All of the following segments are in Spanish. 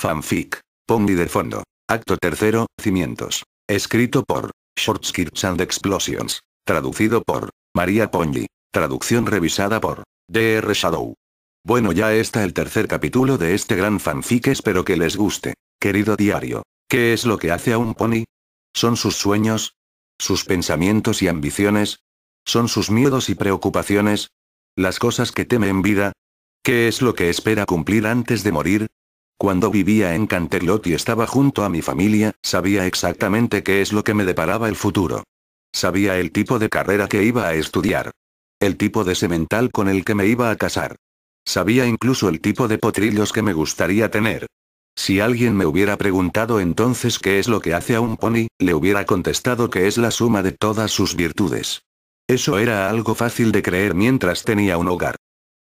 Fanfic. Pony de fondo. Acto tercero, cimientos. Escrito por Short Skirts and Explosions. Traducido por María Pongi. Traducción revisada por Dr. Shadow. Bueno, ya está el tercer capítulo de este gran fanfic, espero que les guste. Querido diario, ¿qué es lo que hace a un pony? ¿Son sus sueños? ¿Sus pensamientos y ambiciones? ¿Son sus miedos y preocupaciones? ¿Las cosas que teme en vida? ¿Qué es lo que espera cumplir antes de morir? Cuando vivía en Canterlot y estaba junto a mi familia, sabía exactamente qué es lo que me deparaba el futuro. Sabía el tipo de carrera que iba a estudiar. El tipo de semental con el que me iba a casar. Sabía incluso el tipo de potrillos que me gustaría tener. Si alguien me hubiera preguntado entonces qué es lo que hace a un pony, le hubiera contestado que es la suma de todas sus virtudes. Eso era algo fácil de creer mientras tenía un hogar.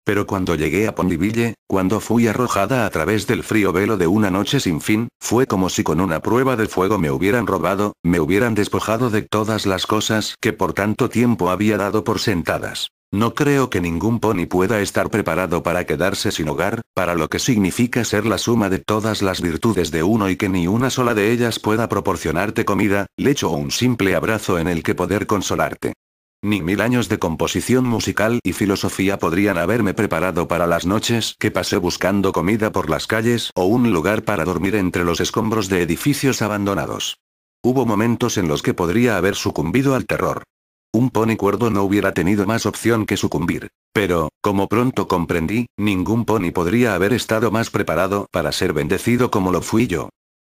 Pero cuando llegué a Ponyville, cuando fui arrojada a través del frío velo de una noche sin fin, fue como si con una prueba de fuego me hubieran robado, me hubieran despojado de todas las cosas que por tanto tiempo había dado por sentadas. No creo que ningún pony pueda estar preparado para quedarse sin hogar, para lo que significa ser la suma de todas las virtudes de uno y que ni una sola de ellas pueda proporcionarte comida, lecho o un simple abrazo en el que poder consolarte. Ni 1000 años de composición musical y filosofía podrían haberme preparado para las noches que pasé buscando comida por las calles o un lugar para dormir entre los escombros de edificios abandonados. Hubo momentos en los que podría haber sucumbido al terror. Un pony cuerdo no hubiera tenido más opción que sucumbir. Pero, como pronto comprendí, ningún pony podría haber estado más preparado para ser bendecido como lo fui yo.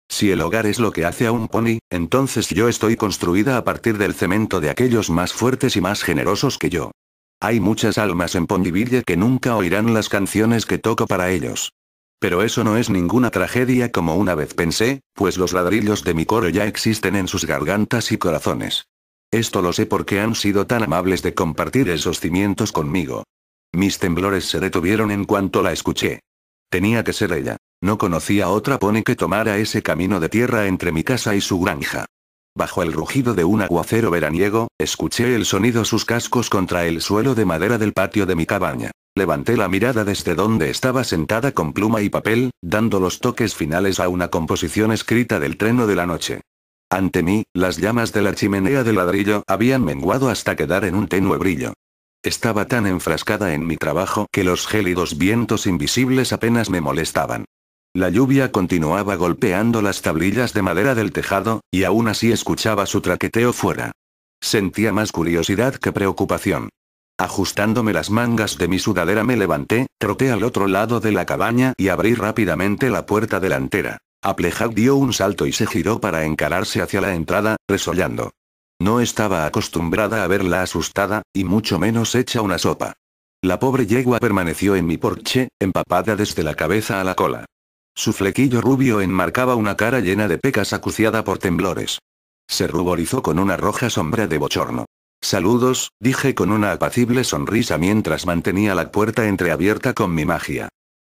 Si el hogar es lo que hace a un pony, entonces yo estoy construida a partir del cemento de aquellos más fuertes y más generosos que yo. Hay muchas almas en Ponyville que nunca oirán las canciones que toco para ellos. Pero eso no es ninguna tragedia como una vez pensé, pues los ladrillos de mi coro ya existen en sus gargantas y corazones. Esto lo sé porque han sido tan amables de compartir esos cimientos conmigo. Mis temblores se detuvieron en cuanto la escuché. Tenía que ser ella. No conocía otra pony que tomara ese camino de tierra entre mi casa y su granja. Bajo el rugido de un aguacero veraniego, escuché el sonido sus cascos contra el suelo de madera del patio de mi cabaña. Levanté la mirada desde donde estaba sentada con pluma y papel, dando los toques finales a una composición escrita del treno de la noche. Ante mí, las llamas de la chimenea de ladrillo habían menguado hasta quedar en un tenue brillo. Estaba tan enfrascada en mi trabajo que los gélidos vientos invisibles apenas me molestaban. La lluvia continuaba golpeando las tablillas de madera del tejado, y aún así escuchaba su traqueteo fuera. Sentía más curiosidad que preocupación. Ajustándome las mangas de mi sudadera me levanté, troté al otro lado de la cabaña y abrí rápidamente la puerta delantera. Applejack dio un salto y se giró para encararse hacia la entrada, resollando. No estaba acostumbrada a verla asustada, y mucho menos hecha una sopa. La pobre yegua permaneció en mi porche, empapada desde la cabeza a la cola. Su flequillo rubio enmarcaba una cara llena de pecas acuciada por temblores. Se ruborizó con una roja sombra de bochorno. Saludos, dije con una apacible sonrisa mientras mantenía la puerta entreabierta con mi magia.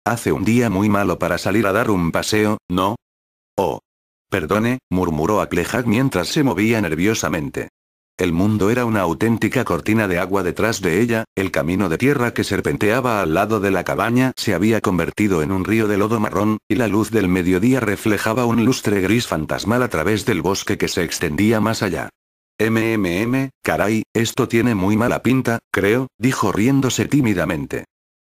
Hace un día muy malo para salir a dar un paseo, ¿no? Oh. Perdone, murmuró Applejack mientras se movía nerviosamente. El mundo era una auténtica cortina de agua detrás de ella, el camino de tierra que serpenteaba al lado de la cabaña se había convertido en un río de lodo marrón, y la luz del mediodía reflejaba un lustre gris fantasmal a través del bosque que se extendía más allá. Caray, esto tiene muy mala pinta, creo, dijo riéndose tímidamente.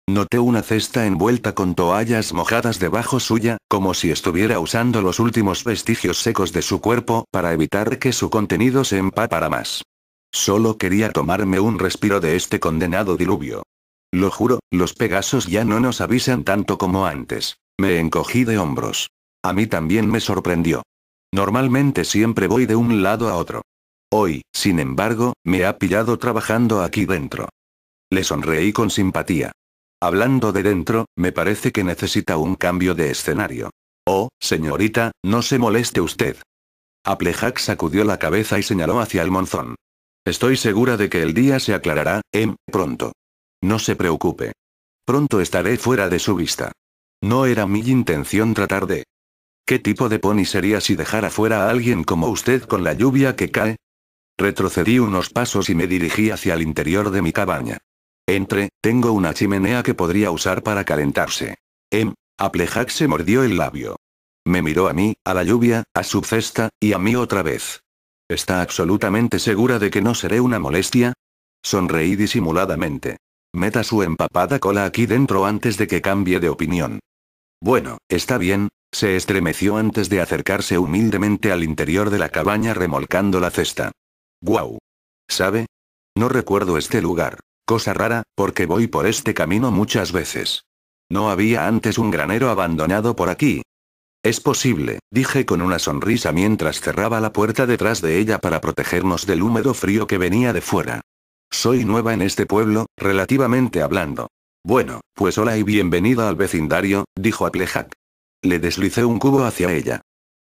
Noté una cesta envuelta con toallas mojadas debajo suya, como si estuviera usando los últimos vestigios secos de su cuerpo para evitar que su contenido se empapara más. Solo quería tomarme un respiro de este condenado diluvio. Lo juro, los Pegasos ya no nos avisan tanto como antes. Me encogí de hombros. A mí también me sorprendió. Normalmente siempre voy de un lado a otro. Hoy, sin embargo, me ha pillado trabajando aquí dentro. Le sonreí con simpatía. Hablando de dentro, me parece que necesita un cambio de escenario. Oh, señorita, no se moleste usted. Applejack sacudió la cabeza y señaló hacia el monzón. Estoy segura de que el día se aclarará, pronto. No se preocupe. Pronto estaré fuera de su vista. No era mi intención tratar de... ¿Qué tipo de pony sería si dejara fuera a alguien como usted con la lluvia que cae? Retrocedí unos pasos y me dirigí hacia el interior de mi cabaña. Tengo una chimenea que podría usar para calentarse. Applejack se mordió el labio. Me miró a mí, a la lluvia, a su cesta, y a mí otra vez. ¿Está absolutamente segura de que no seré una molestia? Sonreí disimuladamente. Meta su empapada cola aquí dentro antes de que cambie de opinión. Bueno, está bien, se estremeció antes de acercarse humildemente al interior de la cabaña remolcando la cesta. ¡Guau! ¿Sabe? No recuerdo este lugar. Cosa rara, porque voy por este camino muchas veces. ¿No había antes un granero abandonado por aquí? Es posible, dije con una sonrisa mientras cerraba la puerta detrás de ella para protegernos del húmedo frío que venía de fuera. Soy nueva en este pueblo, relativamente hablando. Bueno, pues hola y bienvenida al vecindario, dijo Applejack. Le deslicé un cubo hacia ella.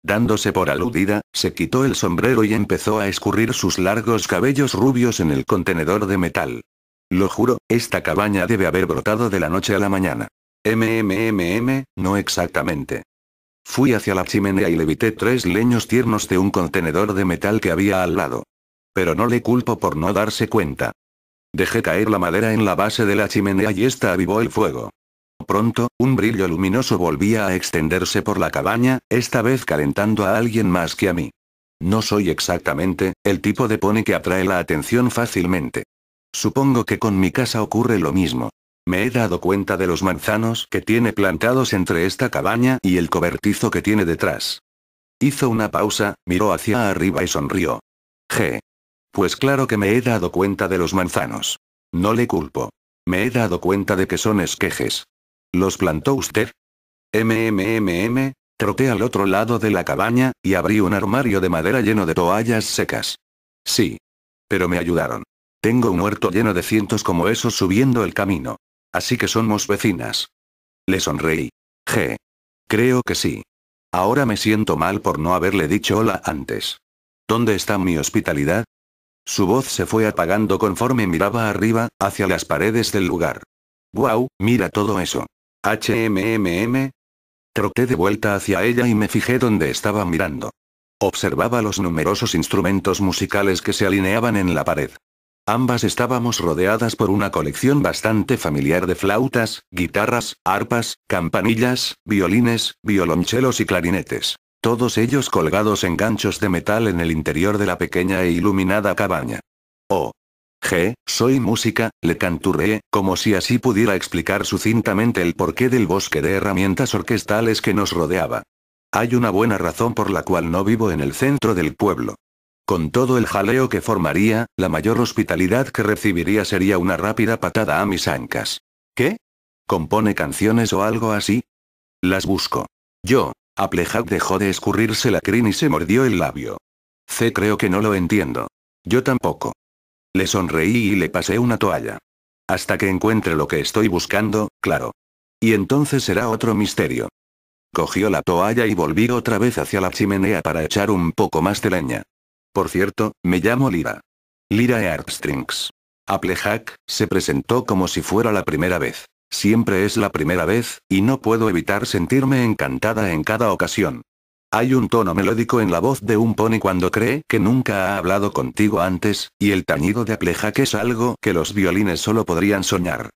Dándose por aludida, se quitó el sombrero y empezó a escurrir sus largos cabellos rubios en el contenedor de metal. Lo juro, esta cabaña debe haber brotado de la noche a la mañana. No exactamente. Fui hacia la chimenea y levité 3 leños tiernos de un contenedor de metal que había al lado. Pero no le culpo por no darse cuenta. Dejé caer la madera en la base de la chimenea y ésta avivó el fuego. Pronto, un brillo luminoso volvía a extenderse por la cabaña, esta vez calentando a alguien más que a mí. No soy exactamente el tipo de pony que atrae la atención fácilmente. Supongo que con mi casa ocurre lo mismo. Me he dado cuenta de los manzanos que tiene plantados entre esta cabaña y el cobertizo que tiene detrás. Hizo una pausa, miró hacia arriba y sonrió. Pues claro que me he dado cuenta de los manzanos. No le culpo. Me he dado cuenta de que son esquejes. ¿Los plantó usted? Troté al otro lado de la cabaña, y abrí un armario de madera lleno de toallas secas. Sí. Pero me ayudaron. Tengo un huerto lleno de cientos como esos subiendo el camino. Así que somos vecinas. Le sonreí. Creo que sí. Ahora me siento mal por no haberle dicho hola antes. ¿Dónde está mi hospitalidad? Su voz se fue apagando conforme miraba arriba, hacia las paredes del lugar. ¡Guau! Mira todo eso. Troté de vuelta hacia ella y me fijé donde estaba mirando. Observaba los numerosos instrumentos musicales que se alineaban en la pared. Ambas estábamos rodeadas por una colección bastante familiar de flautas, guitarras, arpas, campanillas, violines, violonchelos y clarinetes. Todos ellos colgados en ganchos de metal en el interior de la pequeña e iluminada cabaña. Oh. Soy música, le canturreé, como si así pudiera explicar sucintamente el porqué del bosque de herramientas orquestales que nos rodeaba. Hay una buena razón por la cual no vivo en el centro del pueblo. Con todo el jaleo que formaría, la mayor hospitalidad que recibiría sería una rápida patada a mis ancas. ¿Qué? ¿Compone canciones o algo así? Las busco. Yo. Applejack dejó de escurrirse la crin y se mordió el labio. Creo que no lo entiendo. Yo tampoco. Le sonreí y le pasé una toalla. Hasta que encuentre lo que estoy buscando, claro. Y entonces será otro misterio. Cogió la toalla y volví otra vez hacia la chimenea para echar un poco más de leña. Por cierto, me llamo Lyra. Lyra Heartstrings. Applejack se presentó como si fuera la primera vez. Siempre es la primera vez, y no puedo evitar sentirme encantada en cada ocasión. Hay un tono melódico en la voz de un pony cuando cree que nunca ha hablado contigo antes, y el tañido de Applejack es algo que los violines solo podrían soñar.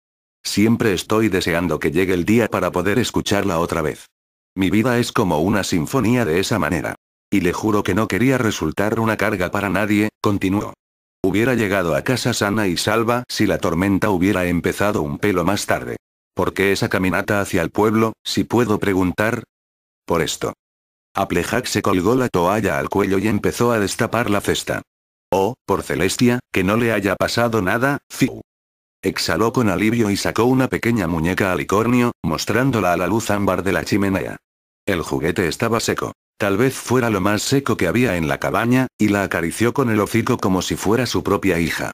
Siempre estoy deseando que llegue el día para poder escucharla otra vez. Mi vida es como una sinfonía de esa manera. Y le juro que no quería resultar una carga para nadie, continuó. Hubiera llegado a casa sana y salva si la tormenta hubiera empezado un pelo más tarde. ¿Por qué esa caminata hacia el pueblo, si puedo preguntar? Por esto. Applejack se colgó la toalla al cuello y empezó a destapar la cesta. Oh, por Celestia, que no le haya pasado nada, fiu. Exhaló con alivio y sacó una pequeña muñeca alicornio, mostrándola a la luz ámbar de la chimenea. El juguete estaba seco. Tal vez fuera lo más seco que había en la cabaña, y la acarició con el hocico como si fuera su propia hija.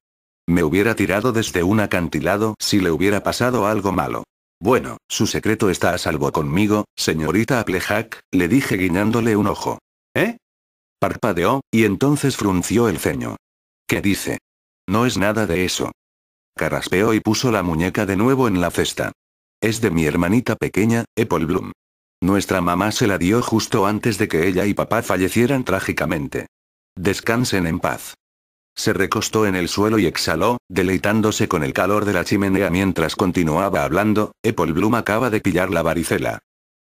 Me hubiera tirado desde un acantilado si le hubiera pasado algo malo. Bueno, su secreto está a salvo conmigo, señorita Applejack, le dije guiñándole un ojo. Parpadeó, y entonces frunció el ceño. ¿Qué dice? No es nada de eso. Carraspeó y puso la muñeca de nuevo en la cesta. Es de mi hermanita pequeña, Apple Bloom. Nuestra mamá se la dio justo antes de que ella y papá fallecieran trágicamente. Descansen en paz. Se recostó en el suelo y exhaló, deleitándose con el calor de la chimenea mientras continuaba hablando. Apple Bloom acaba de pillar la varicela.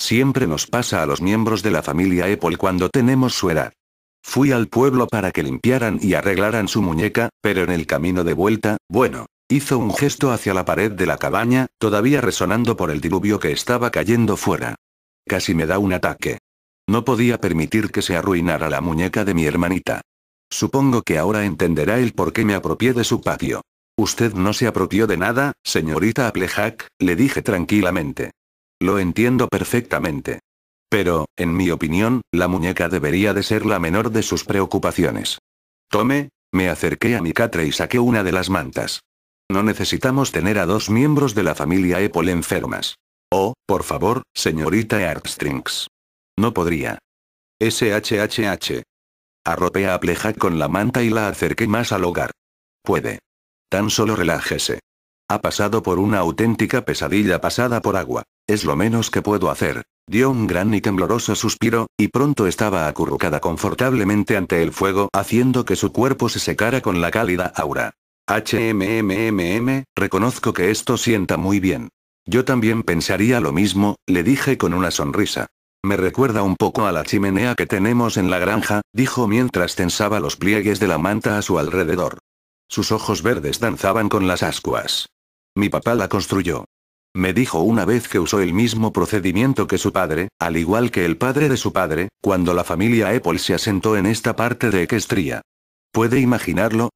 Siempre nos pasa a los miembros de la familia Apple cuando tenemos su edad. Fui al pueblo para que limpiaran y arreglaran su muñeca, pero en el camino de vuelta, bueno, hizo un gesto hacia la pared de la cabaña, todavía resonando por el diluvio que estaba cayendo fuera. Casi me da un ataque. No podía permitir que se arruinara la muñeca de mi hermanita. Supongo que ahora entenderá el por qué me apropié de su patio. Usted no se apropió de nada, señorita Applejack, le dije tranquilamente. Lo entiendo perfectamente. Pero, en mi opinión, la muñeca debería de ser la menor de sus preocupaciones. Tome, me acerqué a mi catre y saqué una de las mantas. No necesitamos tener a dos miembros de la familia Apple enfermas. Oh, por favor, señorita Heartstrings. No podría. SHHH. Arropé a Applejack con la manta y la acerqué más al hogar. Puede. Tan solo relájese. Ha pasado por una auténtica pesadilla pasada por agua. Es lo menos que puedo hacer. Dio un gran y tembloroso suspiro, y pronto estaba acurrucada confortablemente ante el fuego, haciendo que su cuerpo se secara con la cálida aura. Reconozco que esto sienta muy bien. Yo también pensaría lo mismo, le dije con una sonrisa. Me recuerda un poco a la chimenea que tenemos en la granja, dijo mientras tensaba los pliegues de la manta a su alrededor. Sus ojos verdes danzaban con las ascuas. Mi papá la construyó. Me dijo una vez que usó el mismo procedimiento que su padre, al igual que el padre de su padre, cuando la familia Apple se asentó en esta parte de Equestria. ¿Puede imaginarlo?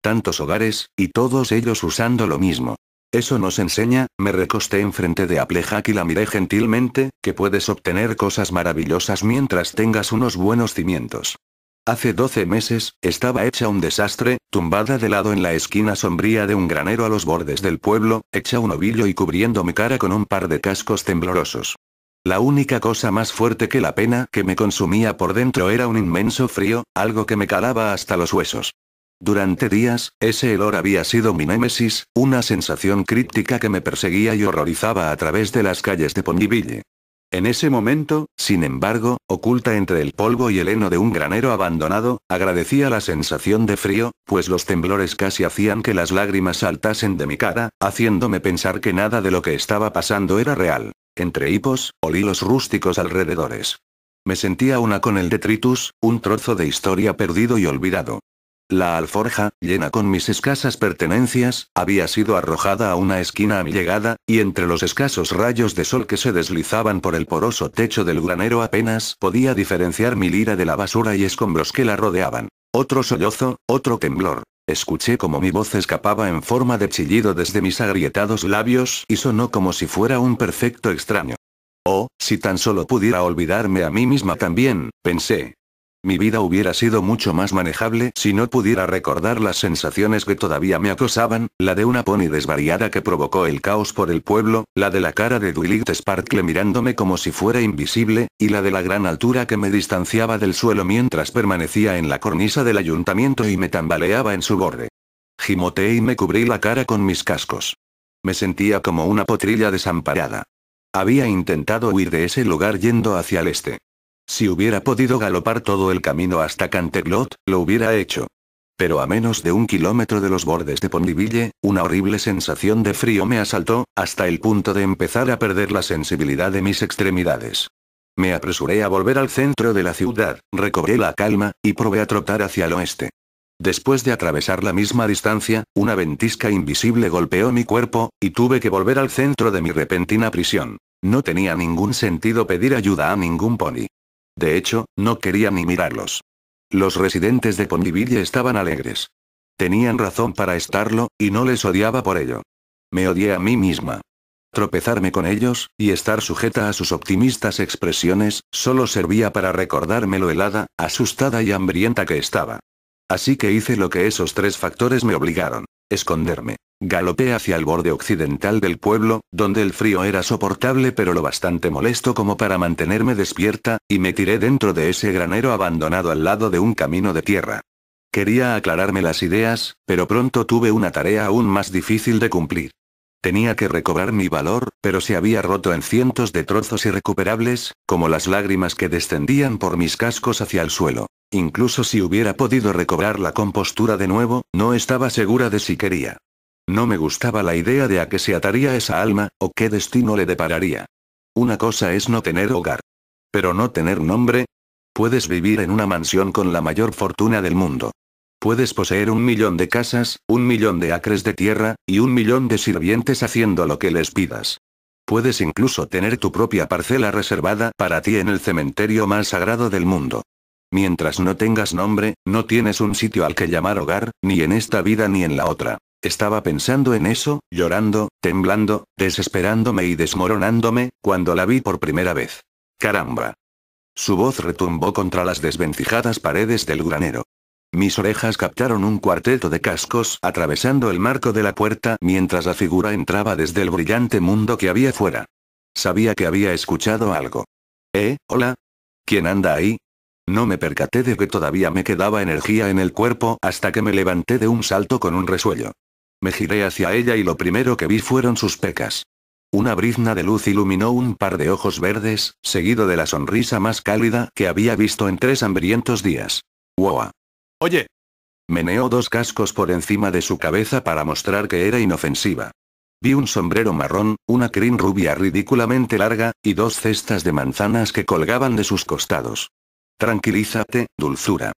Tantos hogares, y todos ellos usando lo mismo. Eso nos enseña, me recosté enfrente de Applejack y la miré gentilmente, que puedes obtener cosas maravillosas mientras tengas unos buenos cimientos. Hace 12 meses, estaba hecha un desastre, tumbada de lado en la esquina sombría de un granero a los bordes del pueblo, hecha un ovillo y cubriendo mi cara con un par de cascos temblorosos. La única cosa más fuerte que la pena que me consumía por dentro era un inmenso frío, algo que me calaba hasta los huesos. Durante días, ese olor había sido mi némesis, una sensación críptica que me perseguía y horrorizaba a través de las calles de Ponyville. En ese momento, sin embargo, oculta entre el polvo y el heno de un granero abandonado, agradecía la sensación de frío, pues los temblores casi hacían que las lágrimas saltasen de mi cara, haciéndome pensar que nada de lo que estaba pasando era real. Entre hipos, olí los rústicos alrededores. Me sentía una con el detritus, un trozo de historia perdido y olvidado. La alforja, llena con mis escasas pertenencias, había sido arrojada a una esquina a mi llegada, y entre los escasos rayos de sol que se deslizaban por el poroso techo del granero apenas podía diferenciar mi lira de la basura y escombros que la rodeaban. Otro sollozo, otro temblor. Escuché como mi voz escapaba en forma de chillido desde mis agrietados labios y sonó como si fuera un perfecto extraño. Oh, si tan solo pudiera olvidarme a mí misma también, pensé. Mi vida hubiera sido mucho más manejable si no pudiera recordar las sensaciones que todavía me acosaban, la de una pony desvariada que provocó el caos por el pueblo, la de la cara de Dwight Sparkle mirándome como si fuera invisible, y la de la gran altura que me distanciaba del suelo mientras permanecía en la cornisa del ayuntamiento y me tambaleaba en su borde. Gimoteé y me cubrí la cara con mis cascos. Me sentía como una potrilla desamparada. Había intentado huir de ese lugar yendo hacia el este. Si hubiera podido galopar todo el camino hasta Canterlot, lo hubiera hecho. Pero a menos de 1 kilómetro de los bordes de Ponyville, una horrible sensación de frío me asaltó, hasta el punto de empezar a perder la sensibilidad de mis extremidades. Me apresuré a volver al centro de la ciudad, recobré la calma, y probé a trotar hacia el oeste. Después de atravesar la misma distancia, una ventisca invisible golpeó mi cuerpo, y tuve que volver al centro de mi repentina prisión. No tenía ningún sentido pedir ayuda a ningún pony. De hecho, no quería ni mirarlos. Los residentes de Ponyville estaban alegres. Tenían razón para estarlo, y no les odiaba por ello. Me odié a mí misma. Tropezarme con ellos, y estar sujeta a sus optimistas expresiones, solo servía para recordarme lo helada, asustada y hambrienta que estaba. Así que hice lo que esos 3 factores me obligaron: esconderme. Galopé hacia el borde occidental del pueblo, donde el frío era soportable pero lo bastante molesto como para mantenerme despierta, y me tiré dentro de ese granero abandonado al lado de un camino de tierra. Quería aclararme las ideas, pero pronto tuve una tarea aún más difícil de cumplir. Tenía que recobrar mi valor, pero se había roto en cientos de trozos irrecuperables, como las lágrimas que descendían por mis cascos hacia el suelo. Incluso si hubiera podido recobrar la compostura de nuevo, no estaba segura de si quería. No me gustaba la idea de a qué se ataría esa alma, o qué destino le depararía. Una cosa es no tener hogar. Pero no tener nombre. Puedes vivir en una mansión con la mayor fortuna del mundo. Puedes poseer 1.000.000 de casas, 1.000.000 de acres de tierra, y 1.000.000 de sirvientes haciendo lo que les pidas. Puedes incluso tener tu propia parcela reservada para ti en el cementerio más sagrado del mundo. Mientras no tengas nombre, no tienes un sitio al que llamar hogar, ni en esta vida ni en la otra. Estaba pensando en eso, llorando, temblando, desesperándome y desmoronándome, cuando la vi por primera vez. ¡Caramba! Su voz retumbó contra las desvencijadas paredes del granero. Mis orejas captaron un cuarteto de cascos atravesando el marco de la puerta mientras la figura entraba desde el brillante mundo que había fuera. Sabía que había escuchado algo. Hola. ¿Quién anda ahí? No me percaté de que todavía me quedaba energía en el cuerpo hasta que me levanté de un salto con un resuello. Me giré hacia ella y lo primero que vi fueron sus pecas. Una brizna de luz iluminó un par de ojos verdes, seguido de la sonrisa más cálida que había visto en 3 hambrientos días. ¡Wow! Oye. Meneó 2 cascos por encima de su cabeza para mostrar que era inofensiva. Vi un sombrero marrón, una crin rubia ridículamente larga, y 2 cestas de manzanas que colgaban de sus costados. Tranquilízate, dulzura.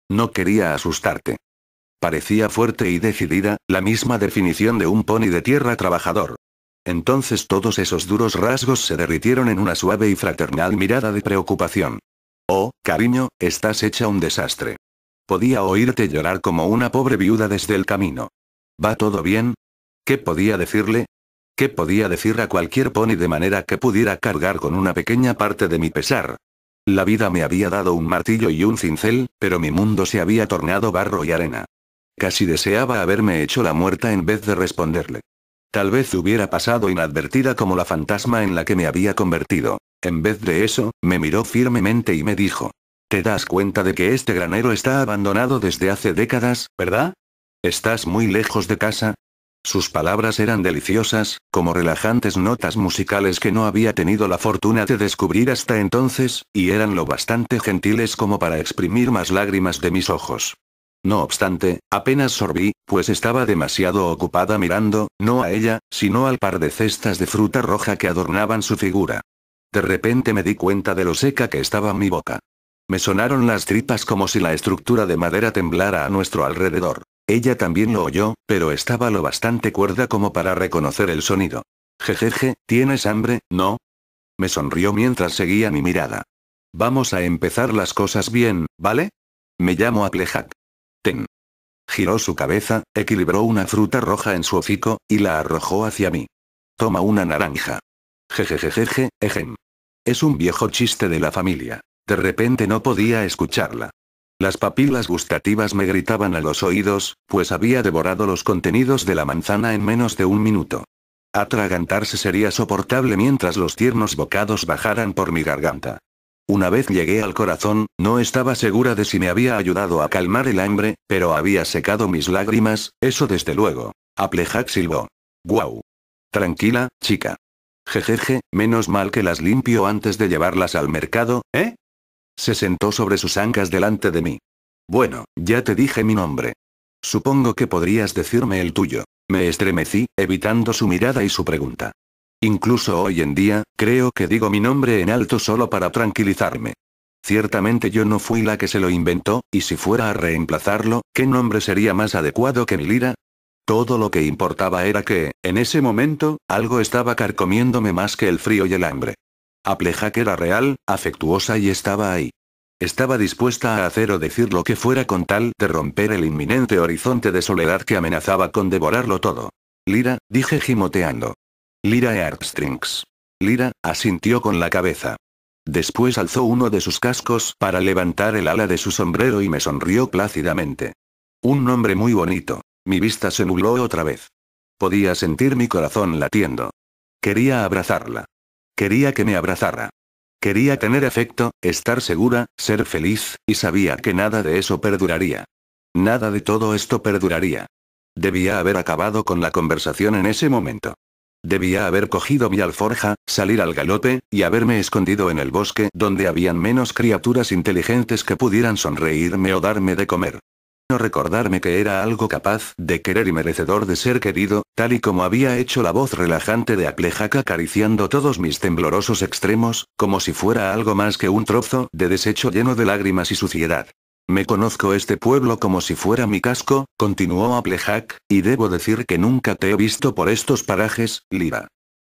No quería asustarte. Parecía fuerte y decidida, la misma definición de un pony de tierra trabajador. Entonces todos esos duros rasgos se derritieron en una suave y fraternal mirada de preocupación. Oh, cariño, estás hecha un desastre. Podía oírte llorar como una pobre viuda desde el camino. ¿Va todo bien? ¿Qué podía decirle? ¿Qué podía decir a cualquier pony de manera que pudiera cargar con una pequeña parte de mi pesar? La vida me había dado un martillo y un cincel, pero mi mundo se había tornado barro y arena. Casi deseaba haberme hecho la muerta en vez de responderle. Tal vez hubiera pasado inadvertida como la fantasma en la que me había convertido. En vez de eso, me miró firmemente y me dijo. ¿Te das cuenta de que este granero está abandonado desde hace décadas, verdad? ¿Estás muy lejos de casa? Sus palabras eran deliciosas, como relajantes notas musicales que no había tenido la fortuna de descubrir hasta entonces, y eran lo bastante gentiles como para exprimir más lágrimas de mis ojos. No obstante, apenas sorbí, pues estaba demasiado ocupada mirando, no a ella, sino al par de cestas de fruta roja que adornaban su figura. De repente me di cuenta de lo seca que estaba mi boca. Me sonaron las tripas como si la estructura de madera temblara a nuestro alrededor. Ella también lo oyó, pero estaba lo bastante cuerda como para reconocer el sonido. Jejeje, ¿tienes hambre, no? Me sonrió mientras seguía mi mirada. Vamos a empezar las cosas bien, ¿vale? Me llamo Applejack. Ten. Giró su cabeza, equilibró una fruta roja en su hocico, y la arrojó hacia mí. Toma una naranja. Jejejejeje, ejem. Es un viejo chiste de la familia. De repente no podía escucharla. Las papilas gustativas me gritaban a los oídos, pues había devorado los contenidos de la manzana en menos de 1 minuto. Atragantarse sería soportable mientras los tiernos bocados bajaran por mi garganta. Una vez llegué al corazón, no estaba segura de si me había ayudado a calmar el hambre, pero había secado mis lágrimas, eso desde luego. Applejack silbó. «Guau. Tranquila, chica. Jejeje, menos mal que las limpio antes de llevarlas al mercado, ¿eh?» Se sentó sobre sus ancas delante de mí. «Bueno, ya te dije mi nombre. Supongo que podrías decirme el tuyo». Me estremecí, evitando su mirada y su pregunta. Incluso hoy en día, creo que digo mi nombre en alto solo para tranquilizarme. Ciertamente yo no fui la que se lo inventó, y si fuera a reemplazarlo, ¿qué nombre sería más adecuado que mi Lira? Todo lo que importaba era que, en ese momento, algo estaba carcomiéndome más que el frío y el hambre. Applejack era real, afectuosa y estaba ahí. Estaba dispuesta a hacer o decir lo que fuera con tal de romper el inminente horizonte de soledad que amenazaba con devorarlo todo. Lira, dije gimoteando. Lira Heartstrings. Lira, asintió con la cabeza. Después alzó uno de sus cascos para levantar el ala de su sombrero y me sonrió plácidamente. Un nombre muy bonito. Mi vista se nubló otra vez. Podía sentir mi corazón latiendo. Quería abrazarla. Quería que me abrazara. Quería tener afecto, estar segura, ser feliz, y sabía que nada de eso perduraría. Nada de todo esto perduraría. Debía haber acabado con la conversación en ese momento. Debía haber cogido mi alforja, salir al galope, y haberme escondido en el bosque donde habían menos criaturas inteligentes que pudieran sonreírme o darme de comer. No recordarme que era algo capaz de querer y merecedor de ser querido, tal y como había hecho la voz relajante de Applejack acariciando todos mis temblorosos extremos, como si fuera algo más que un trozo de desecho lleno de lágrimas y suciedad. Me conozco este pueblo como si fuera mi casco, continuó Applejack, y debo decir que nunca te he visto por estos parajes, Lyra.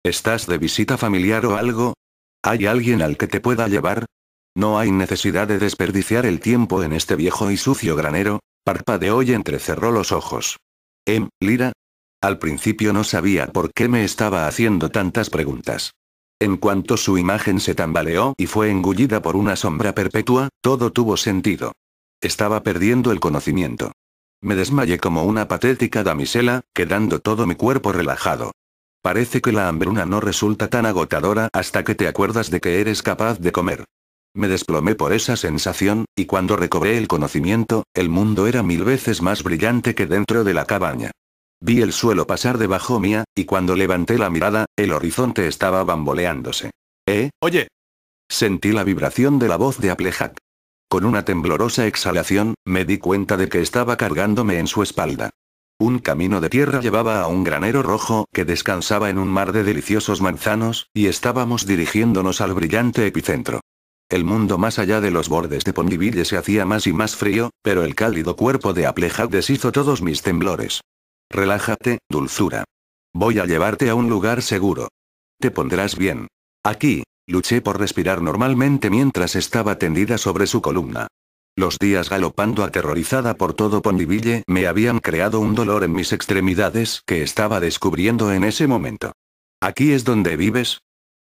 ¿Estás de visita familiar o algo? ¿Hay alguien al que te pueda llevar? No hay necesidad de desperdiciar el tiempo en este viejo y sucio granero. Parpadeó y entrecerró los ojos. Lyra. Al principio no sabía por qué me estaba haciendo tantas preguntas. En cuanto su imagen se tambaleó y fue engullida por una sombra perpetua, todo tuvo sentido. Estaba perdiendo el conocimiento. Me desmayé como una patética damisela, quedando todo mi cuerpo relajado. Parece que la hambruna no resulta tan agotadora hasta que te acuerdas de que eres capaz de comer. Me desplomé por esa sensación, y cuando recobré el conocimiento, el mundo era 1000 veces más brillante que dentro de la cabaña. Vi el suelo pasar debajo mía, y cuando levanté la mirada, el horizonte estaba bamboleándose. Oye. Sentí la vibración de la voz de Applejack. Con una temblorosa exhalación, me di cuenta de que estaba cargándome en su espalda. Un camino de tierra llevaba a un granero rojo que descansaba en un mar de deliciosos manzanos, y estábamos dirigiéndonos al brillante epicentro. El mundo más allá de los bordes de Ponyville se hacía más y más frío, pero el cálido cuerpo de Applejack deshizo todos mis temblores. Relájate, dulzura. Voy a llevarte a un lugar seguro. Te pondrás bien. Aquí. Luché por respirar normalmente mientras estaba tendida sobre su columna. Los días galopando aterrorizada por todo Ponyville me habían creado un dolor en mis extremidades que estaba descubriendo en ese momento. ¿Aquí es donde vives?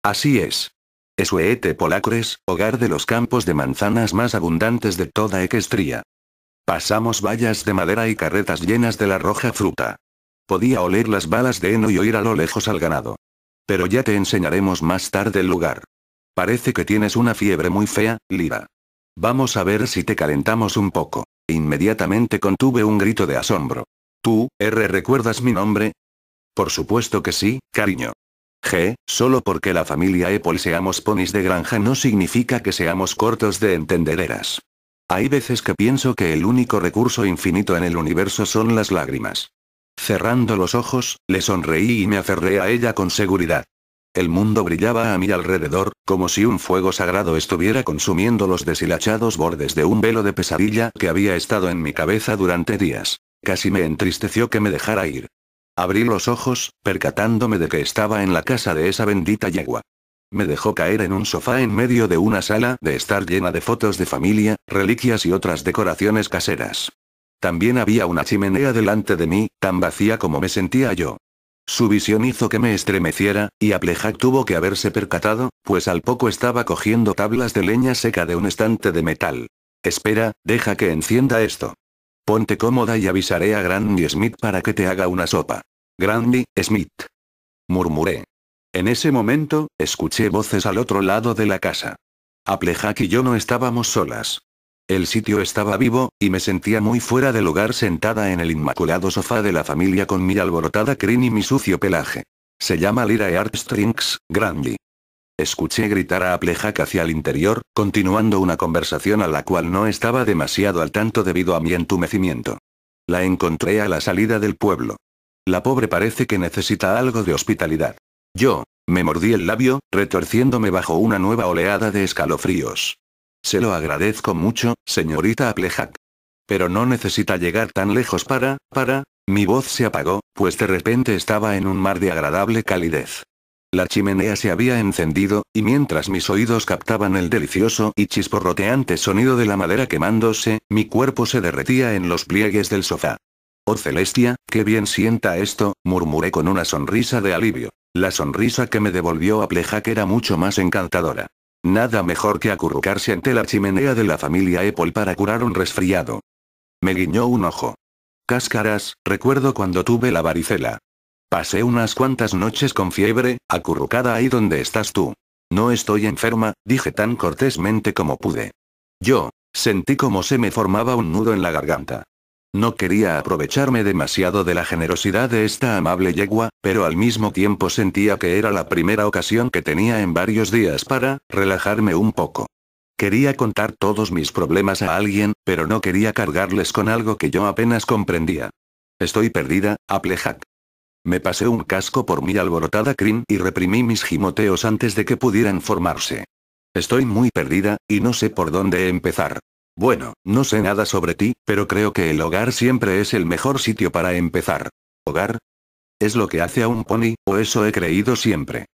Así es. Sweet Polacres, hogar de los campos de manzanas más abundantes de toda Equestria. Pasamos vallas de madera y carretas llenas de la roja fruta. Podía oler las balas de heno y oír a lo lejos al ganado. Pero ya te enseñaremos más tarde el lugar. Parece que tienes una fiebre muy fea, Lyra. Vamos a ver si te calentamos un poco. Inmediatamente contuve un grito de asombro. ¿Tú, recuerdas mi nombre? Por supuesto que sí, cariño. Solo porque la familia Apple seamos ponis de granja no significa que seamos cortos de entendederas. Hay veces que pienso que el único recurso infinito en el universo son las lágrimas. Cerrando los ojos, le sonreí y me aferré a ella con seguridad. El mundo brillaba a mi alrededor, como si un fuego sagrado estuviera consumiendo los deshilachados bordes de un velo de pesadilla que había estado en mi cabeza durante días. Casi me entristeció que me dejara ir. Abrí los ojos, percatándome de que estaba en la casa de esa bendita yegua. Me dejó caer en un sofá en medio de una sala de estar llena de fotos de familia, reliquias y otras decoraciones caseras. También había una chimenea delante de mí, tan vacía como me sentía yo. Su visión hizo que me estremeciera, y Applejack tuvo que haberse percatado, pues al poco estaba cogiendo tablas de leña seca de un estante de metal. Espera, deja que encienda esto. Ponte cómoda y avisaré a Granny Smith para que te haga una sopa. Granny Smith. Murmuré. En ese momento, escuché voces al otro lado de la casa. Applejack y yo no estábamos solas. El sitio estaba vivo, y me sentía muy fuera de lugar sentada en el inmaculado sofá de la familia con mi alborotada crin y mi sucio pelaje. Se llama Lyra Heartstrings, Granny. Escuché gritar a Applejack hacia el interior, continuando una conversación a la cual no estaba demasiado al tanto debido a mi entumecimiento. La encontré a la salida del pueblo. La pobre parece que necesita algo de hospitalidad. Me mordí el labio, retorciéndome bajo una nueva oleada de escalofríos. Se lo agradezco mucho, señorita Applejack. Pero no necesita llegar tan lejos mi voz se apagó, pues de repente estaba en un mar de agradable calidez. La chimenea se había encendido, y mientras mis oídos captaban el delicioso y chisporroteante sonido de la madera quemándose, mi cuerpo se derretía en los pliegues del sofá. Oh Celestia, qué bien sienta esto, murmuré con una sonrisa de alivio. La sonrisa que me devolvió Applejack era mucho más encantadora. Nada mejor que acurrucarse ante la chimenea de la familia Apple para curar un resfriado. Me guiñó un ojo. Cáscaras, recuerdo cuando tuve la varicela. Pasé unas cuantas noches con fiebre, acurrucada ahí donde estás tú. No estoy enferma, dije tan cortésmente como pude. Sentí como se me formaba un nudo en la garganta. No quería aprovecharme demasiado de la generosidad de esta amable yegua, pero al mismo tiempo sentía que era la primera ocasión que tenía en varios días para relajarme un poco. Quería contar todos mis problemas a alguien, pero no quería cargarles con algo que yo apenas comprendía. Estoy perdida, Applejack. Me pasé un casco por mi alborotada crin y reprimí mis gimoteos antes de que pudieran formarse. Estoy muy perdida, y no sé por dónde empezar. Bueno, no sé nada sobre ti, pero creo que el hogar siempre es el mejor sitio para empezar. ¿Hogar? ¿Es lo que hace a un pony, o eso he creído siempre?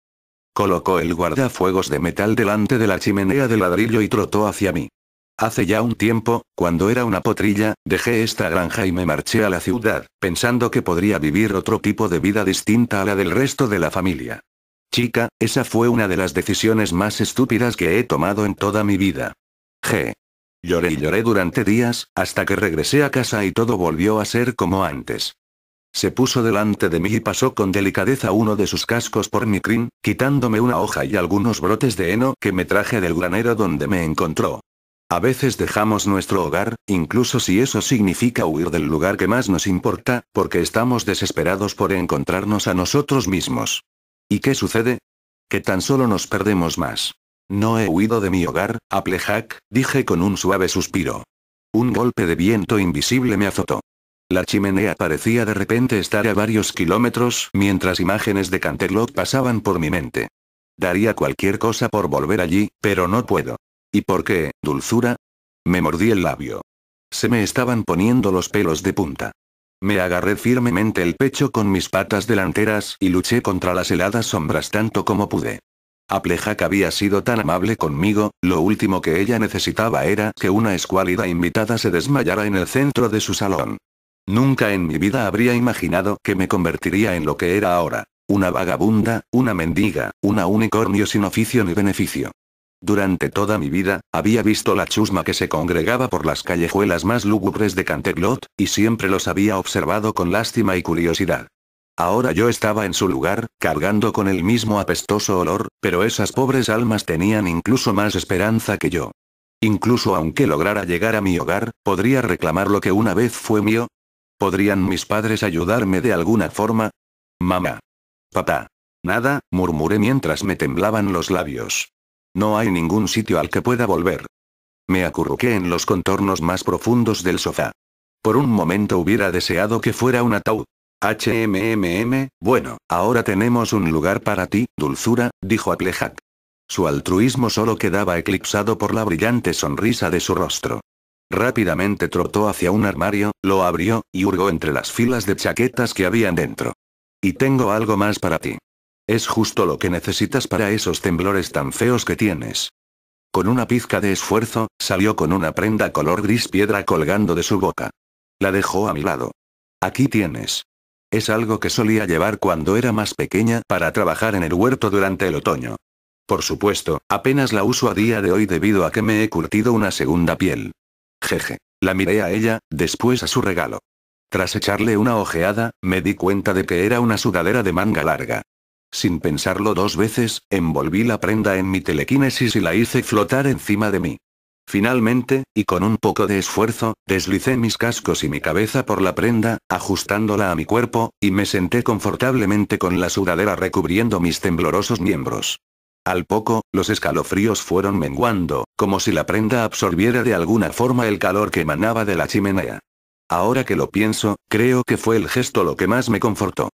Colocó el guardafuegos de metal delante de la chimenea de ladrillo y trotó hacia mí. Hace ya un tiempo, cuando era una potrilla, dejé esta granja y me marché a la ciudad, pensando que podría vivir otro tipo de vida distinta a la del resto de la familia. Chica, esa fue una de las decisiones más estúpidas que he tomado en toda mi vida. Lloré y lloré durante días, hasta que regresé a casa y todo volvió a ser como antes. Se puso delante de mí y pasó con delicadeza uno de sus cascos por mi crin, quitándome una hoja y algunos brotes de heno que me traje del granero donde me encontró. A veces dejamos nuestro hogar, incluso si eso significa huir del lugar que más nos importa, porque estamos desesperados por encontrarnos a nosotros mismos. ¿Y qué sucede? Que tan solo nos perdemos más. No he huido de mi hogar, Applejack, dije con un suave suspiro. Un golpe de viento invisible me azotó. La chimenea parecía de repente estar a varios kilómetros, mientras imágenes de Canterlot pasaban por mi mente. Daría cualquier cosa por volver allí, pero no puedo. ¿Y por qué, dulzura? Me mordí el labio. Se me estaban poniendo los pelos de punta. Me agarré firmemente el pecho con mis patas delanteras y luché contra las heladas sombras tanto como pude. Applejack había sido tan amable conmigo, lo último que ella necesitaba era que una escuálida invitada se desmayara en el centro de su salón. Nunca en mi vida habría imaginado que me convertiría en lo que era ahora. Una vagabunda, una mendiga, una unicornio sin oficio ni beneficio. Durante toda mi vida, había visto la chusma que se congregaba por las callejuelas más lúgubres de Canterlot, y siempre los había observado con lástima y curiosidad. Ahora yo estaba en su lugar, cargando con el mismo apestoso olor, pero esas pobres almas tenían incluso más esperanza que yo. Incluso aunque lograra llegar a mi hogar, ¿podría reclamar lo que una vez fue mío? ¿Podrían mis padres ayudarme de alguna forma? Mamá. Papá. Nada, murmuré mientras me temblaban los labios. No hay ningún sitio al que pueda volver. Me acurruqué en los contornos más profundos del sofá. Por un momento hubiera deseado que fuera un ataúd. Bueno, ahora tenemos un lugar para ti, dulzura, dijo Applejack. Su altruismo solo quedaba eclipsado por la brillante sonrisa de su rostro. Rápidamente trotó hacia un armario, lo abrió, y hurgó entre las filas de chaquetas que habían dentro. Y tengo algo más para ti. Es justo lo que necesitas para esos temblores tan feos que tienes. Con una pizca de esfuerzo, salió con una prenda color gris piedra colgando de su boca. La dejó a mi lado. Aquí tienes. Es algo que solía llevar cuando era más pequeña para trabajar en el huerto durante el otoño. Por supuesto, apenas la uso a día de hoy debido a que me he curtido una segunda piel. Jeje. La miré a ella, después a su regalo. Tras echarle una ojeada, me di cuenta de que era una sudadera de manga larga. Sin pensarlo dos veces, envolví la prenda en mi telequinesis y la hice flotar encima de mí. Finalmente, y con un poco de esfuerzo, deslicé mis cascos y mi cabeza por la prenda, ajustándola a mi cuerpo, y me senté confortablemente con la sudadera recubriendo mis temblorosos miembros. Al poco, los escalofríos fueron menguando, como si la prenda absorbiera de alguna forma el calor que emanaba de la chimenea. Ahora que lo pienso, creo que fue el gesto lo que más me confortó.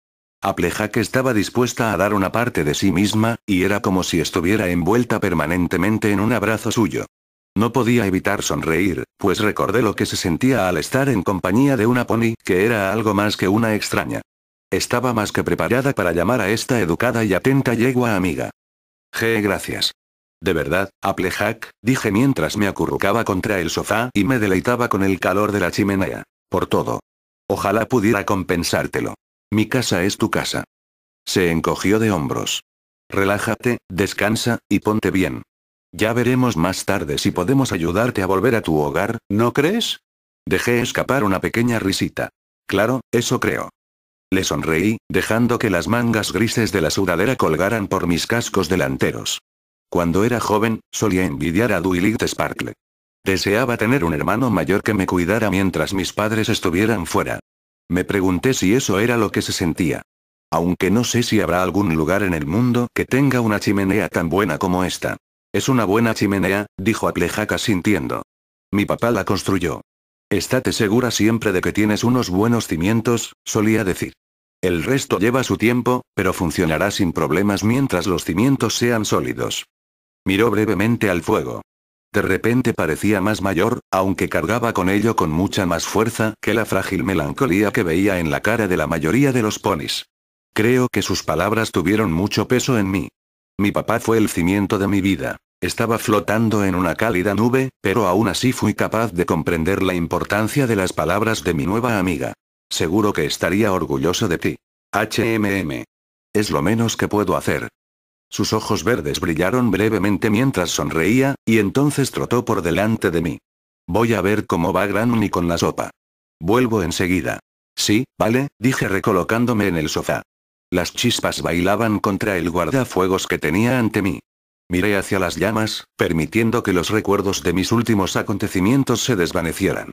Applejack estaba dispuesta a dar una parte de sí misma, y era como si estuviera envuelta permanentemente en un abrazo suyo. No podía evitar sonreír, pues recordé lo que se sentía al estar en compañía de una pony, que era algo más que una extraña. Estaba más que preparada para llamar a esta educada y atenta yegua amiga. Gracias. De verdad, Applejack, dije mientras me acurrucaba contra el sofá y me deleitaba con el calor de la chimenea. Por todo. Ojalá pudiera compensártelo. Mi casa es tu casa. Se encogió de hombros. Relájate, descansa, y ponte bien. Ya veremos más tarde si podemos ayudarte a volver a tu hogar, ¿no crees? Dejé escapar una pequeña risita. Claro, eso creo. Le sonreí, dejando que las mangas grises de la sudadera colgaran por mis cascos delanteros. Cuando era joven, solía envidiar a Duilit Sparkle. Deseaba tener un hermano mayor que me cuidara mientras mis padres estuvieran fuera. Me pregunté si eso era lo que se sentía. Aunque no sé si habrá algún lugar en el mundo que tenga una chimenea tan buena como esta. Es una buena chimenea, dijo Applejack asintiendo. Mi papá la construyó. Estate segura siempre de que tienes unos buenos cimientos, solía decir. El resto lleva su tiempo, pero funcionará sin problemas mientras los cimientos sean sólidos. Miró brevemente al fuego. De repente parecía más mayor, aunque cargaba con ello con mucha más fuerza que la frágil melancolía que veía en la cara de la mayoría de los ponis. Creo que sus palabras tuvieron mucho peso en mí. Mi papá fue el cimiento de mi vida. Estaba flotando en una cálida nube, pero aún así fui capaz de comprender la importancia de las palabras de mi nueva amiga. Seguro que estaría orgulloso de ti. Es lo menos que puedo hacer. Sus ojos verdes brillaron brevemente mientras sonreía, y entonces trotó por delante de mí. Voy a ver cómo va Granny con la sopa. Vuelvo enseguida. Sí, vale, dije recolocándome en el sofá. Las chispas bailaban contra el guardafuegos que tenía ante mí. Miré hacia las llamas, permitiendo que los recuerdos de mis últimos acontecimientos se desvanecieran.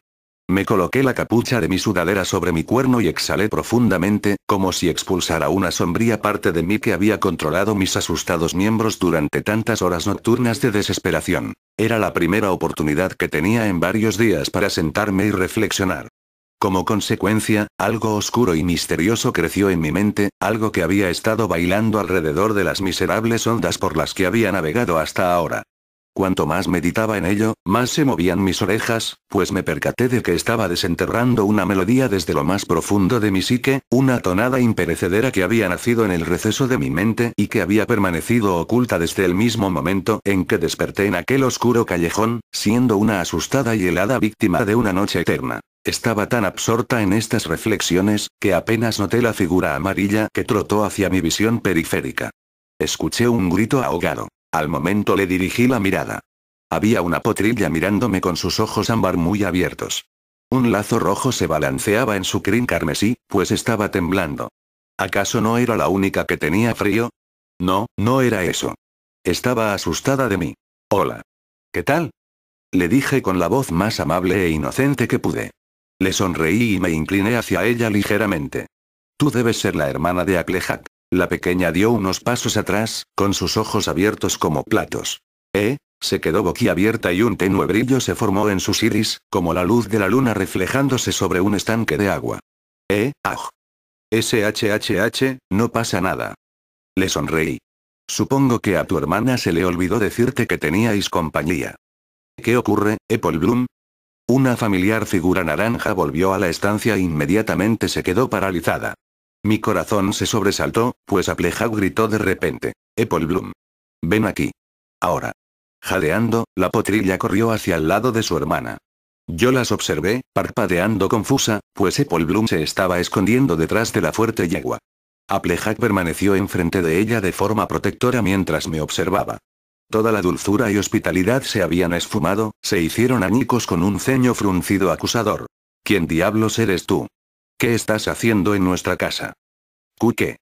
Me coloqué la capucha de mi sudadera sobre mi cuerno y exhalé profundamente, como si expulsara una sombría parte de mí que había controlado mis asustados miembros durante tantas horas nocturnas de desesperación. Era la primera oportunidad que tenía en varios días para sentarme y reflexionar. Como consecuencia, algo oscuro y misterioso creció en mi mente, algo que había estado bailando alrededor de las miserables ondas por las que había navegado hasta ahora. Cuanto más meditaba en ello, más se movían mis orejas, pues me percaté de que estaba desenterrando una melodía desde lo más profundo de mi psique, una tonada imperecedera que había nacido en el receso de mi mente y que había permanecido oculta desde el mismo momento en que desperté en aquel oscuro callejón, siendo una asustada y helada víctima de una noche eterna. Estaba tan absorta en estas reflexiones, que apenas noté la figura amarilla que trotó hacia mi visión periférica. Escuché un grito ahogado. Al momento le dirigí la mirada. Había una potrilla mirándome con sus ojos ámbar muy abiertos. Un lazo rojo se balanceaba en su crin carmesí, pues estaba temblando. ¿Acaso no era la única que tenía frío? No, no era eso. Estaba asustada de mí. Hola. ¿Qué tal? Le dije con la voz más amable e inocente que pude. Le sonreí y me incliné hacia ella ligeramente. Tú debes ser la hermana de Applejack. La pequeña dio unos pasos atrás, con sus ojos abiertos como platos. Se quedó boquiabierta y un tenue brillo se formó en sus iris, como la luz de la luna reflejándose sobre un estanque de agua. No pasa nada. Le sonreí. Supongo que a tu hermana se le olvidó decirte que teníais compañía. ¿Qué ocurre, Apple Bloom? Una familiar figura naranja volvió a la estancia e inmediatamente se quedó paralizada. Mi corazón se sobresaltó, pues Applejack gritó de repente. Apple Bloom. Ven aquí. Ahora. Jadeando, la potrilla corrió hacia el lado de su hermana. Yo las observé, parpadeando confusa, pues Apple Bloom se estaba escondiendo detrás de la fuerte yegua. Applejack permaneció enfrente de ella de forma protectora mientras me observaba. Toda la dulzura y hospitalidad se habían esfumado, se hicieron añicos con un ceño fruncido acusador. ¿Quién diablos eres tú? ¿Qué estás haciendo en nuestra casa? ¿Qué?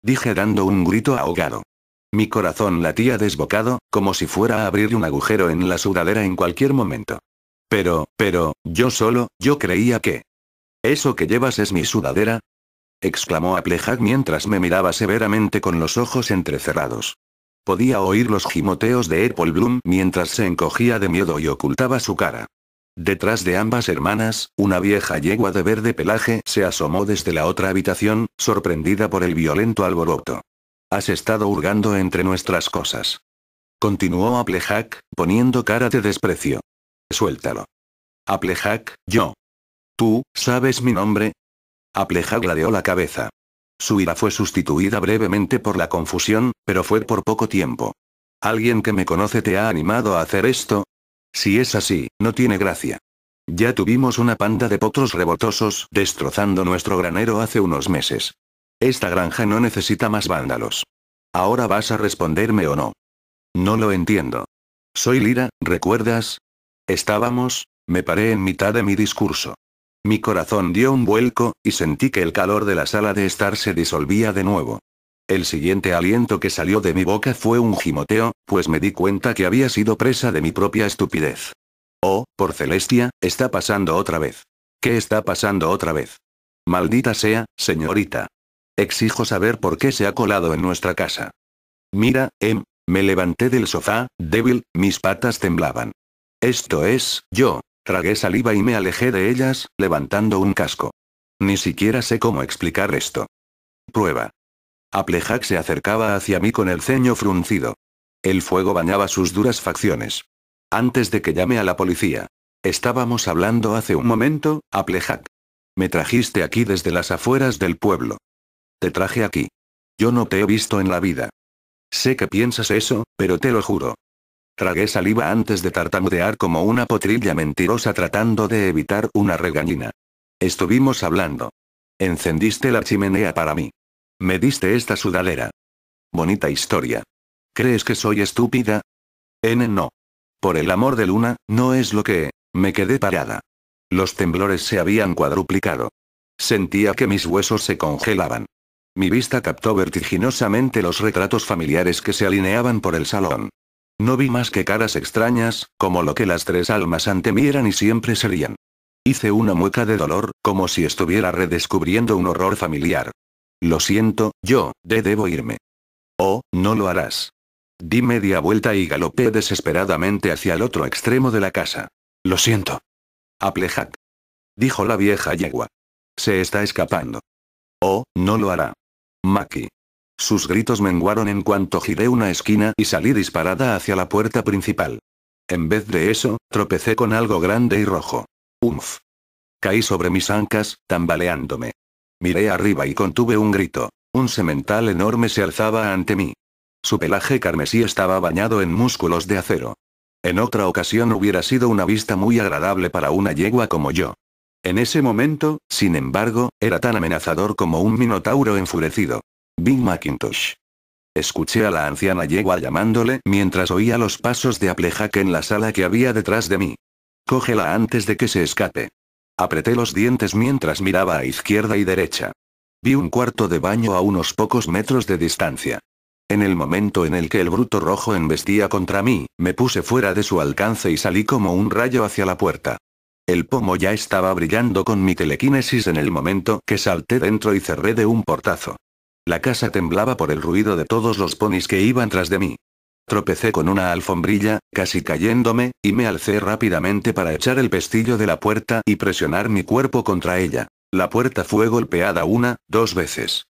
Dije dando un grito ahogado. Mi corazón latía desbocado, como si fuera a abrir un agujero en la sudadera en cualquier momento. Pero, yo creía que... ¿Eso que llevas es mi sudadera? Exclamó Applejack mientras me miraba severamente con los ojos entrecerrados. Podía oír los gimoteos de Apple Bloom mientras se encogía de miedo y ocultaba su cara. Detrás de ambas hermanas, una vieja yegua de verde pelaje se asomó desde la otra habitación, sorprendida por el violento alboroto. Has estado hurgando entre nuestras cosas. Continuó Applejack, poniendo cara de desprecio. Suéltalo. Applejack, yo. ¿Tú, sabes mi nombre? Applejack ladeó la cabeza. Su ira fue sustituida brevemente por la confusión, pero fue por poco tiempo. ¿Alguien que me conoce te ha animado a hacer esto? Si es así, no tiene gracia. Ya tuvimos una panda de potros revoltosos destrozando nuestro granero hace unos meses. Esta granja no necesita más vándalos. ¿Ahora vas a responderme o no? No lo entiendo. Soy Lyra, ¿recuerdas? Me paré en mitad de mi discurso. Mi corazón dio un vuelco, y sentí que el calor de la sala de estar se disolvía de nuevo. El siguiente aliento que salió de mi boca fue un gimoteo, pues me di cuenta que había sido presa de mi propia estupidez. Oh, por Celestia, está pasando otra vez. ¿Qué está pasando otra vez? Maldita sea, señorita. Exijo saber por qué se ha colado en nuestra casa. Mira, Me levanté del sofá, débil, mis patas temblaban. Esto es, yo. Tragué saliva y me alejé de ellas, levantando un casco. Ni siquiera sé cómo explicar esto. Prueba. Applejack se acercaba hacia mí con el ceño fruncido. El fuego bañaba sus duras facciones. Antes de que llame a la policía. Estábamos hablando hace un momento, Applejack. Me trajiste aquí desde las afueras del pueblo. Te traje aquí. Yo no te he visto en la vida. Sé que piensas eso, pero te lo juro. Tragué saliva antes de tartamudear como una potrilla mentirosa tratando de evitar una regañina. Estuvimos hablando. Encendiste la chimenea para mí. Me diste esta sudadera. Bonita historia. ¿Crees que soy estúpida? No. Por el amor de Luna, no es lo que... Me quedé parada. Los temblores se habían cuadruplicado. Sentía que mis huesos se congelaban. Mi vista captó vertiginosamente los retratos familiares que se alineaban por el salón. No vi más que caras extrañas, como lo que las tres almas ante mí eran y siempre serían. Hice una mueca de dolor, como si estuviera redescubriendo un horror familiar. Lo siento, debo irme. Oh, no lo harás. Di media vuelta y galopé desesperadamente hacia el otro extremo de la casa. Lo siento. Applejack. Dijo la vieja yegua. Se está escapando. Oh, no lo hará. Maki. Sus gritos menguaron en cuanto giré una esquina y salí disparada hacia la puerta principal. En vez de eso, tropecé con algo grande y rojo. Umf. Caí sobre mis ancas, tambaleándome. Miré arriba y contuve un grito. Un semental enorme se alzaba ante mí. Su pelaje carmesí estaba bañado en músculos de acero. En otra ocasión hubiera sido una vista muy agradable para una yegua como yo. En ese momento, sin embargo, era tan amenazador como un minotauro enfurecido. Big Macintosh. Escuché a la anciana yegua llamándole mientras oía los pasos de Applejack en la sala que había detrás de mí. Cógela antes de que se escape. Apreté los dientes mientras miraba a izquierda y derecha. Vi un cuarto de baño a unos pocos metros de distancia. En el momento en el que el bruto rojo embestía contra mí, me puse fuera de su alcance y salí como un rayo hacia la puerta. El pomo ya estaba brillando con mi telequinesis en el momento que salté dentro y cerré de un portazo. La casa temblaba por el ruido de todos los ponis que iban tras de mí. Tropecé con una alfombrilla, casi cayéndome, y me alcé rápidamente para echar el pestillo de la puerta y presionar mi cuerpo contra ella. La puerta fue golpeada 2 veces.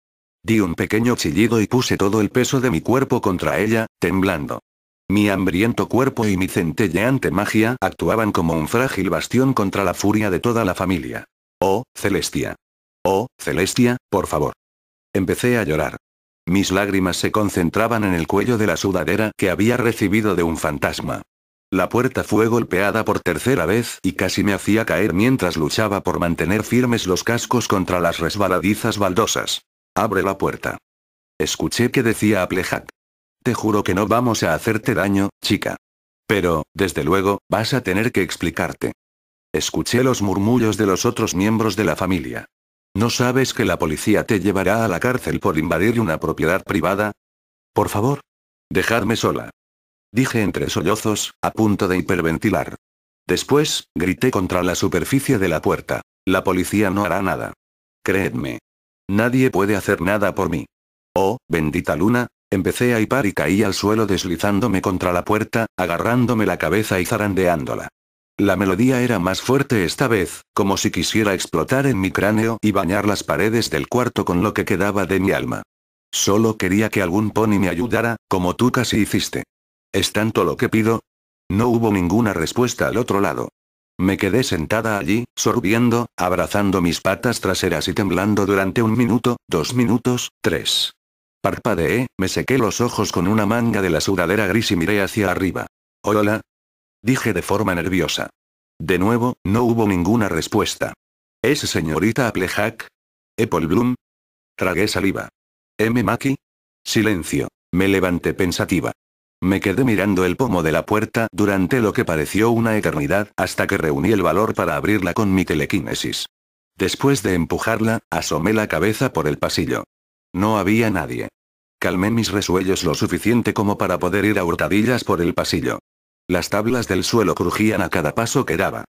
Di un pequeño chillido y puse todo el peso de mi cuerpo contra ella, temblando. Mi hambriento cuerpo y mi centelleante magia actuaban como un frágil bastión contra la furia de toda la familia. Oh, Celestia. Oh, Celestia, por favor. Empecé a llorar. Mis lágrimas se concentraban en el cuello de la sudadera que había recibido de un fantasma. La puerta fue golpeada por tercera vez y casi me hacía caer mientras luchaba por mantener firmes los cascos contra las resbaladizas baldosas. Abre la puerta. Escuché que decía Applejack. Te juro que no vamos a hacerte daño, chica. Pero, desde luego, vas a tener que explicarte. Escuché los murmullos de los otros miembros de la familia. ¿No sabes que la policía te llevará a la cárcel por invadir una propiedad privada? Por favor. Dejadme sola. Dije entre sollozos, a punto de hiperventilar. Después, grité contra la superficie de la puerta. La policía no hará nada. Creedme. Nadie puede hacer nada por mí. Oh, bendita luna, empecé a hipar y caí al suelo deslizándome contra la puerta, agarrándome la cabeza y zarandeándola. La melodía era más fuerte esta vez, como si quisiera explotar en mi cráneo y bañar las paredes del cuarto con lo que quedaba de mi alma. Solo quería que algún pony me ayudara, como tú casi hiciste. ¿Es tanto lo que pido? No hubo ninguna respuesta al otro lado. Me quedé sentada allí, sorbiendo, abrazando mis patas traseras y temblando durante 1 minuto, 2 minutos, 3. Parpadeé, me sequé los ojos con una manga de la sudadera gris y miré hacia arriba. Hola. Dije de forma nerviosa. De nuevo, no hubo ninguna respuesta. ¿Es señorita Applejack? ¿Apple Bloom? Tragué saliva. Maki? Silencio. Me levanté pensativa. Me quedé mirando el pomo de la puerta durante lo que pareció una eternidad hasta que reuní el valor para abrirla con mi telequinesis. Después de empujarla, asomé la cabeza por el pasillo. No había nadie. Calmé mis resuellos lo suficiente como para poder ir a hurtadillas por el pasillo. Las tablas del suelo crujían a cada paso que daba.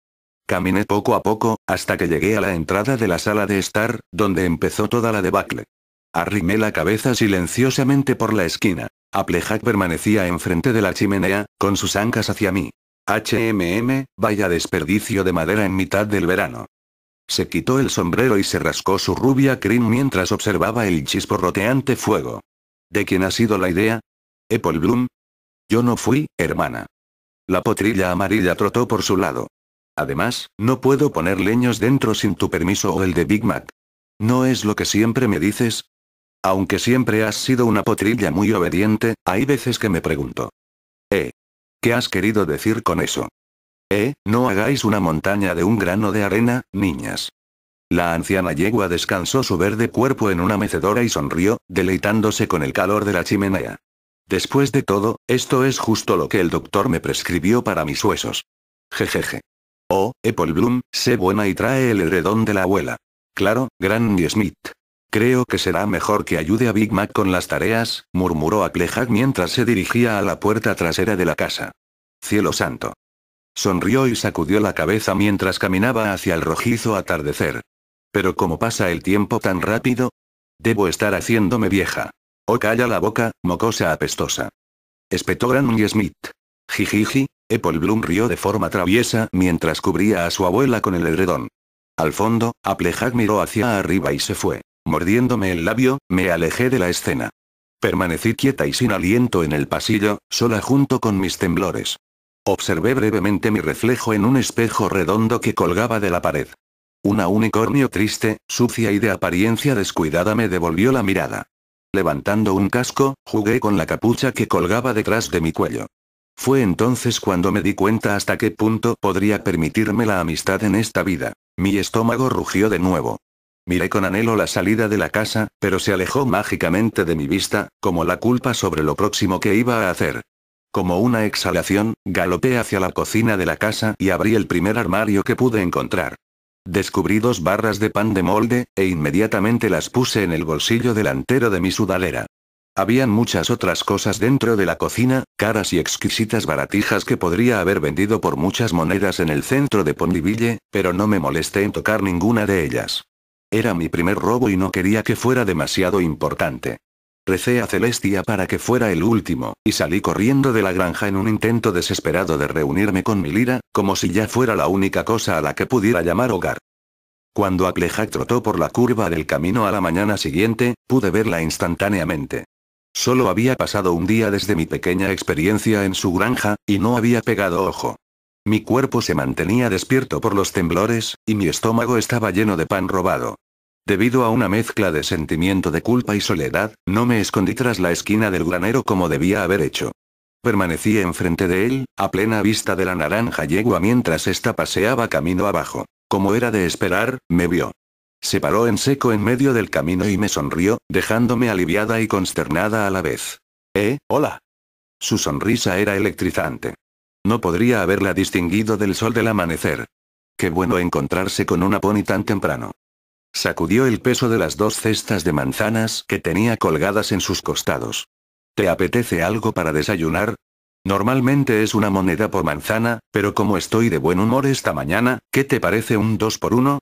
Caminé poco a poco, hasta que llegué a la entrada de la sala de estar, donde empezó toda la debacle. Arrimé la cabeza silenciosamente por la esquina. Applejack permanecía enfrente de la chimenea, con sus ancas hacia mí. Vaya desperdicio de madera en mitad del verano. Se quitó el sombrero y se rascó su rubia crin mientras observaba el chisporroteante fuego. ¿De quién ha sido la idea? ¿Apple Bloom? Yo no fui, hermana. La potrilla amarilla trotó por su lado. Además, no puedo poner leños dentro sin tu permiso o el de Big Mac. ¿No es lo que siempre me dices? Aunque siempre has sido una potrilla muy obediente, hay veces que me pregunto. ¿Qué has querido decir con eso? No hagáis una montaña de un grano de arena, niñas. La anciana yegua descansó su verde cuerpo en una mecedora y sonrió, deleitándose con el calor de la chimenea. Después de todo, esto es justo lo que el doctor me prescribió para mis huesos. Jejeje. Oh, Apple Bloom, sé buena y trae el edredón de la abuela. Claro, Granny Smith. Creo que será mejor que ayude a Big Mac con las tareas, murmuró Applejack mientras se dirigía a la puerta trasera de la casa. Cielo santo. Sonrió y sacudió la cabeza mientras caminaba hacia el rojizo atardecer. Pero ¿cómo pasa el tiempo tan rápido? Debo estar haciéndome vieja. Oh, calla la boca, mocosa apestosa. Espetó Granny Smith. Jijiji, Apple Bloom rió de forma traviesa mientras cubría a su abuela con el edredón. Al fondo, Applejack miró hacia arriba y se fue. Mordiéndome el labio, me alejé de la escena. Permanecí quieta y sin aliento en el pasillo, sola junto con mis temblores. Observé brevemente mi reflejo en un espejo redondo que colgaba de la pared. Una unicornio triste, sucia y de apariencia descuidada me devolvió la mirada. Levantando un casco, jugué con la capucha que colgaba detrás de mi cuello. Fue entonces cuando me di cuenta hasta qué punto podría permitirme la amistad en esta vida. Mi estómago rugió de nuevo. Miré con anhelo la salida de la casa, pero se alejó mágicamente de mi vista, como la culpa sobre lo próximo que iba a hacer. Como una exhalación, galopé hacia la cocina de la casa y abrí el primer armario que pude encontrar. Descubrí 2 barras de pan de molde, e inmediatamente las puse en el bolsillo delantero de mi sudadera. Habían muchas otras cosas dentro de la cocina, caras y exquisitas baratijas que podría haber vendido por muchas monedas en el centro de Ponyville, pero no me molesté en tocar ninguna de ellas. Era mi primer robo y no quería que fuera demasiado importante. Recé a Celestia para que fuera el último, y salí corriendo de la granja en un intento desesperado de reunirme con mi Lyra, como si ya fuera la única cosa a la que pudiera llamar hogar. Cuando Applejack trotó por la curva del camino a la mañana siguiente, pude verla instantáneamente. Solo había pasado un día desde mi pequeña experiencia en su granja, y no había pegado ojo. Mi cuerpo se mantenía despierto por los temblores, y mi estómago estaba lleno de pan robado. Debido a una mezcla de sentimiento de culpa y soledad, no me escondí tras la esquina del granero como debía haber hecho. Permanecí enfrente de él, a plena vista de la naranja yegua mientras ésta paseaba camino abajo. Como era de esperar, me vio. Se paró en seco en medio del camino y me sonrió, dejándome aliviada y consternada a la vez. Hola. Su sonrisa era electrizante. No podría haberla distinguido del sol del amanecer. Qué bueno encontrarse con una pony tan temprano. Sacudió el peso de las 2 cestas de manzanas que tenía colgadas en sus costados. ¿Te apetece algo para desayunar? Normalmente es una moneda por manzana, pero como estoy de buen humor esta mañana, ¿qué te parece un 2 por 1?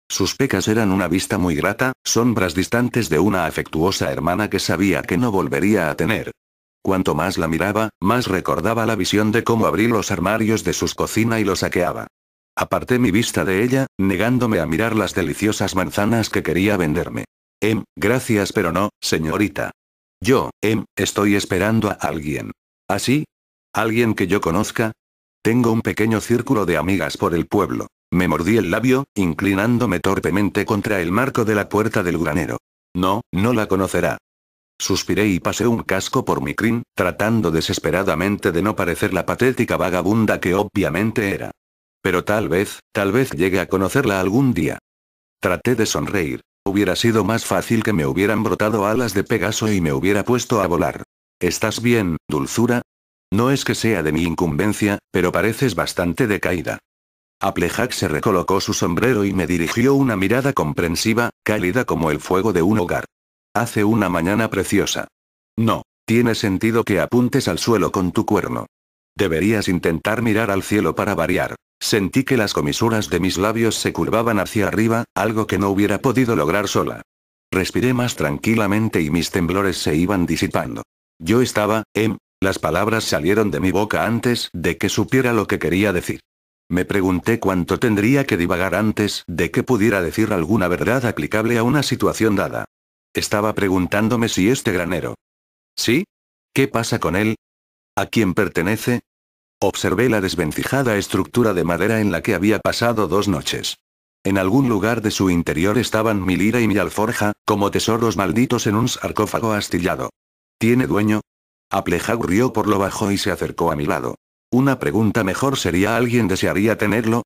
Sus pecas eran una vista muy grata, sombras distantes de una afectuosa hermana que sabía que no volvería a tener. Cuanto más la miraba, más recordaba la visión de cómo abrí los armarios de sus cocina y los saqueaba. Aparté mi vista de ella, negándome a mirar las deliciosas manzanas que quería venderme. Gracias pero no, señorita. Yo, estoy esperando a alguien. ¿Ah, sí? ¿Alguien que yo conozca? Tengo un pequeño círculo de amigas por el pueblo. Me mordí el labio, inclinándome torpemente contra el marco de la puerta del granero. No la conocerá. Suspiré y pasé un casco por mi crin, tratando desesperadamente de no parecer la patética vagabunda que obviamente era. Pero tal vez llegue a conocerla algún día. Traté de sonreír. Hubiera sido más fácil que me hubieran brotado alas de Pegaso y me hubiera puesto a volar. ¿Estás bien, dulzura? No es que sea de mi incumbencia, pero pareces bastante decaída. Applejack se recolocó su sombrero y me dirigió una mirada comprensiva, cálida como el fuego de un hogar. Hace una mañana preciosa. No, tiene sentido que apuntes al suelo con tu cuerno. Deberías intentar mirar al cielo para variar. Sentí que las comisuras de mis labios se curvaban hacia arriba, algo que no hubiera podido lograr sola. Respiré más tranquilamente y mis temblores se iban disipando. Yo estaba, las palabras salieron de mi boca antes de que supiera lo que quería decir. Me pregunté cuánto tendría que divagar antes de que pudiera decir alguna verdad aplicable a una situación dada. Estaba preguntándome si este granero. ¿Sí? ¿Qué pasa con él? ¿A quién pertenece? Observé la desvencijada estructura de madera en la que había pasado 2 noches. En algún lugar de su interior estaban mi lira y mi alforja, como tesoros malditos en un sarcófago astillado. ¿Tiene dueño? Applejag rió por lo bajo y se acercó a mi lado. Una pregunta mejor sería: ¿alguien desearía tenerlo?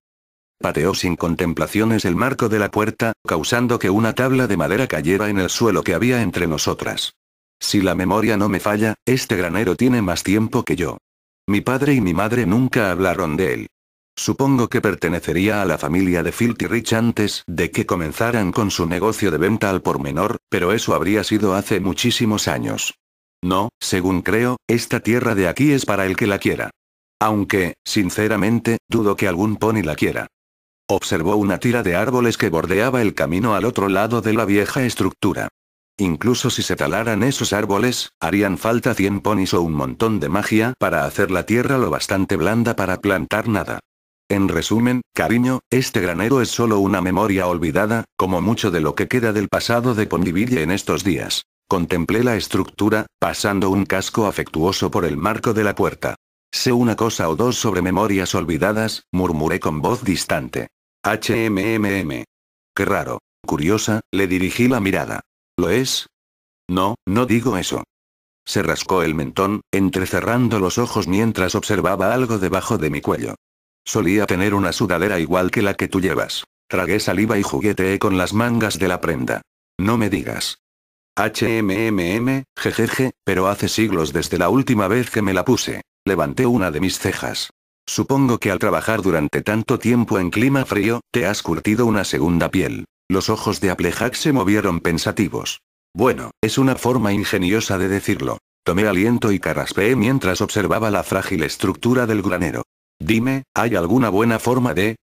Pateó sin contemplaciones el marco de la puerta, causando que una tabla de madera cayera en el suelo que había entre nosotras. Si la memoria no me falla, este granero tiene más tiempo que yo. Mi padre y mi madre nunca hablaron de él. Supongo que pertenecería a la familia de Filthy Rich antes de que comenzaran con su negocio de venta al por menor, pero eso habría sido hace muchísimos años. No, según creo, esta tierra de aquí es para el que la quiera. Aunque, sinceramente, dudo que algún pony la quiera. Observó una tira de árboles que bordeaba el camino al otro lado de la vieja estructura. Incluso si se talaran esos árboles, harían falta 100 ponis o un montón de magia para hacer la tierra lo bastante blanda para plantar nada. En resumen, cariño, este granero es solo una memoria olvidada, como mucho de lo que queda del pasado de Ponyville en estos días. Contemplé la estructura, pasando un casco afectuoso por el marco de la puerta. Sé una cosa o dos sobre memorias olvidadas, murmuré con voz distante. Qué raro. Curiosa, le dirigí la mirada. ¿Lo es? No, no digo eso. Se rascó el mentón, entrecerrando los ojos mientras observaba algo debajo de mi cuello. Solía tener una sudadera igual que la que tú llevas. Tragué saliva y jugueteé con las mangas de la prenda. No me digas. Jejeje, pero hace siglos desde la última vez que me la puse. Levanté una de mis cejas. Supongo que al trabajar durante tanto tiempo en clima frío, te has curtido una segunda piel. Los ojos de Applejag se movieron pensativos. Bueno, es una forma ingeniosa de decirlo. Tomé aliento y carraspeé mientras observaba la frágil estructura del granero. Dime, ¿hay alguna buena forma de,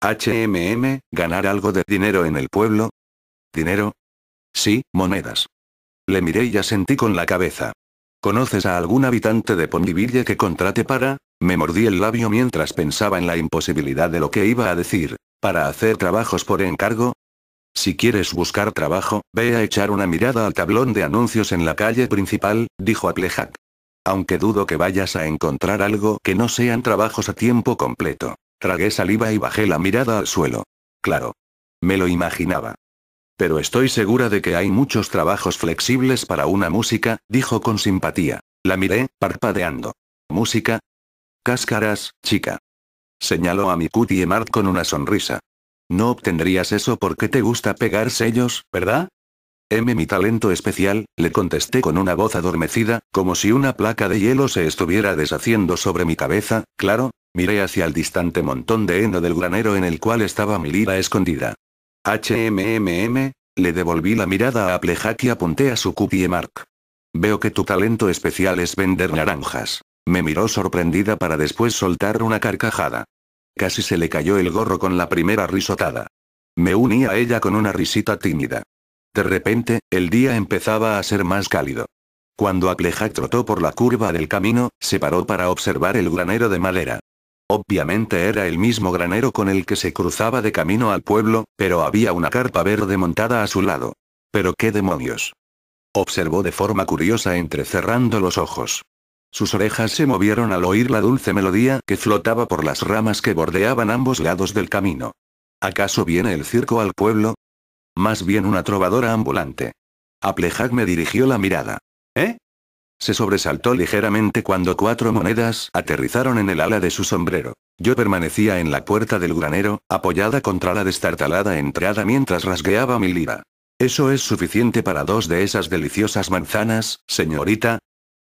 ganar algo de dinero en el pueblo? ¿Dinero? Sí, monedas. Le miré y asentí con la cabeza. ¿Conoces a algún habitante de Ponyville que contrate para? Me mordí el labio mientras pensaba en la imposibilidad de lo que iba a decir. ¿Para hacer trabajos por encargo? Si quieres buscar trabajo, ve a echar una mirada al tablón de anuncios en la calle principal, dijo Applejag. Aunque dudo que vayas a encontrar algo que no sean trabajos a tiempo completo. Tragué saliva y bajé la mirada al suelo. Claro. Me lo imaginaba. Pero estoy segura de que hay muchos trabajos flexibles para una música, dijo con simpatía. La miré, parpadeando. ¿Música? Cáscaras, chica. Señaló a mi cutie Mart con una sonrisa. No obtendrías eso porque te gusta pegar sellos, ¿verdad? Mi talento especial, le contesté con una voz adormecida, como si una placa de hielo se estuviera deshaciendo sobre mi cabeza. Claro, miré hacia el distante montón de heno del granero en el cual estaba mi lira escondida. Le devolví la mirada a Applejag y apunté a su cupie Mark. Veo que tu talento especial es vender naranjas. Me miró sorprendida para después soltar una carcajada. Casi se le cayó el gorro con la primera risotada. Me uní a ella con una risita tímida. De repente, el día empezaba a ser más cálido. Cuando Applejag trotó por la curva del camino, se paró para observar el granero de madera. Obviamente era el mismo granero con el que se cruzaba de camino al pueblo, pero había una carpa verde montada a su lado. ¿Pero qué demonios? Observó de forma curiosa entrecerrando los ojos. Sus orejas se movieron al oír la dulce melodía que flotaba por las ramas que bordeaban ambos lados del camino. ¿Acaso viene el circo al pueblo? Más bien una trovadora ambulante. Applejag me dirigió la mirada. ¿Eh? Se sobresaltó ligeramente cuando 4 monedas aterrizaron en el ala de su sombrero. Yo permanecía en la puerta del granero, apoyada contra la destartalada entrada mientras rasgueaba mi lira. ¿Eso es suficiente para 2 de esas deliciosas manzanas, señorita?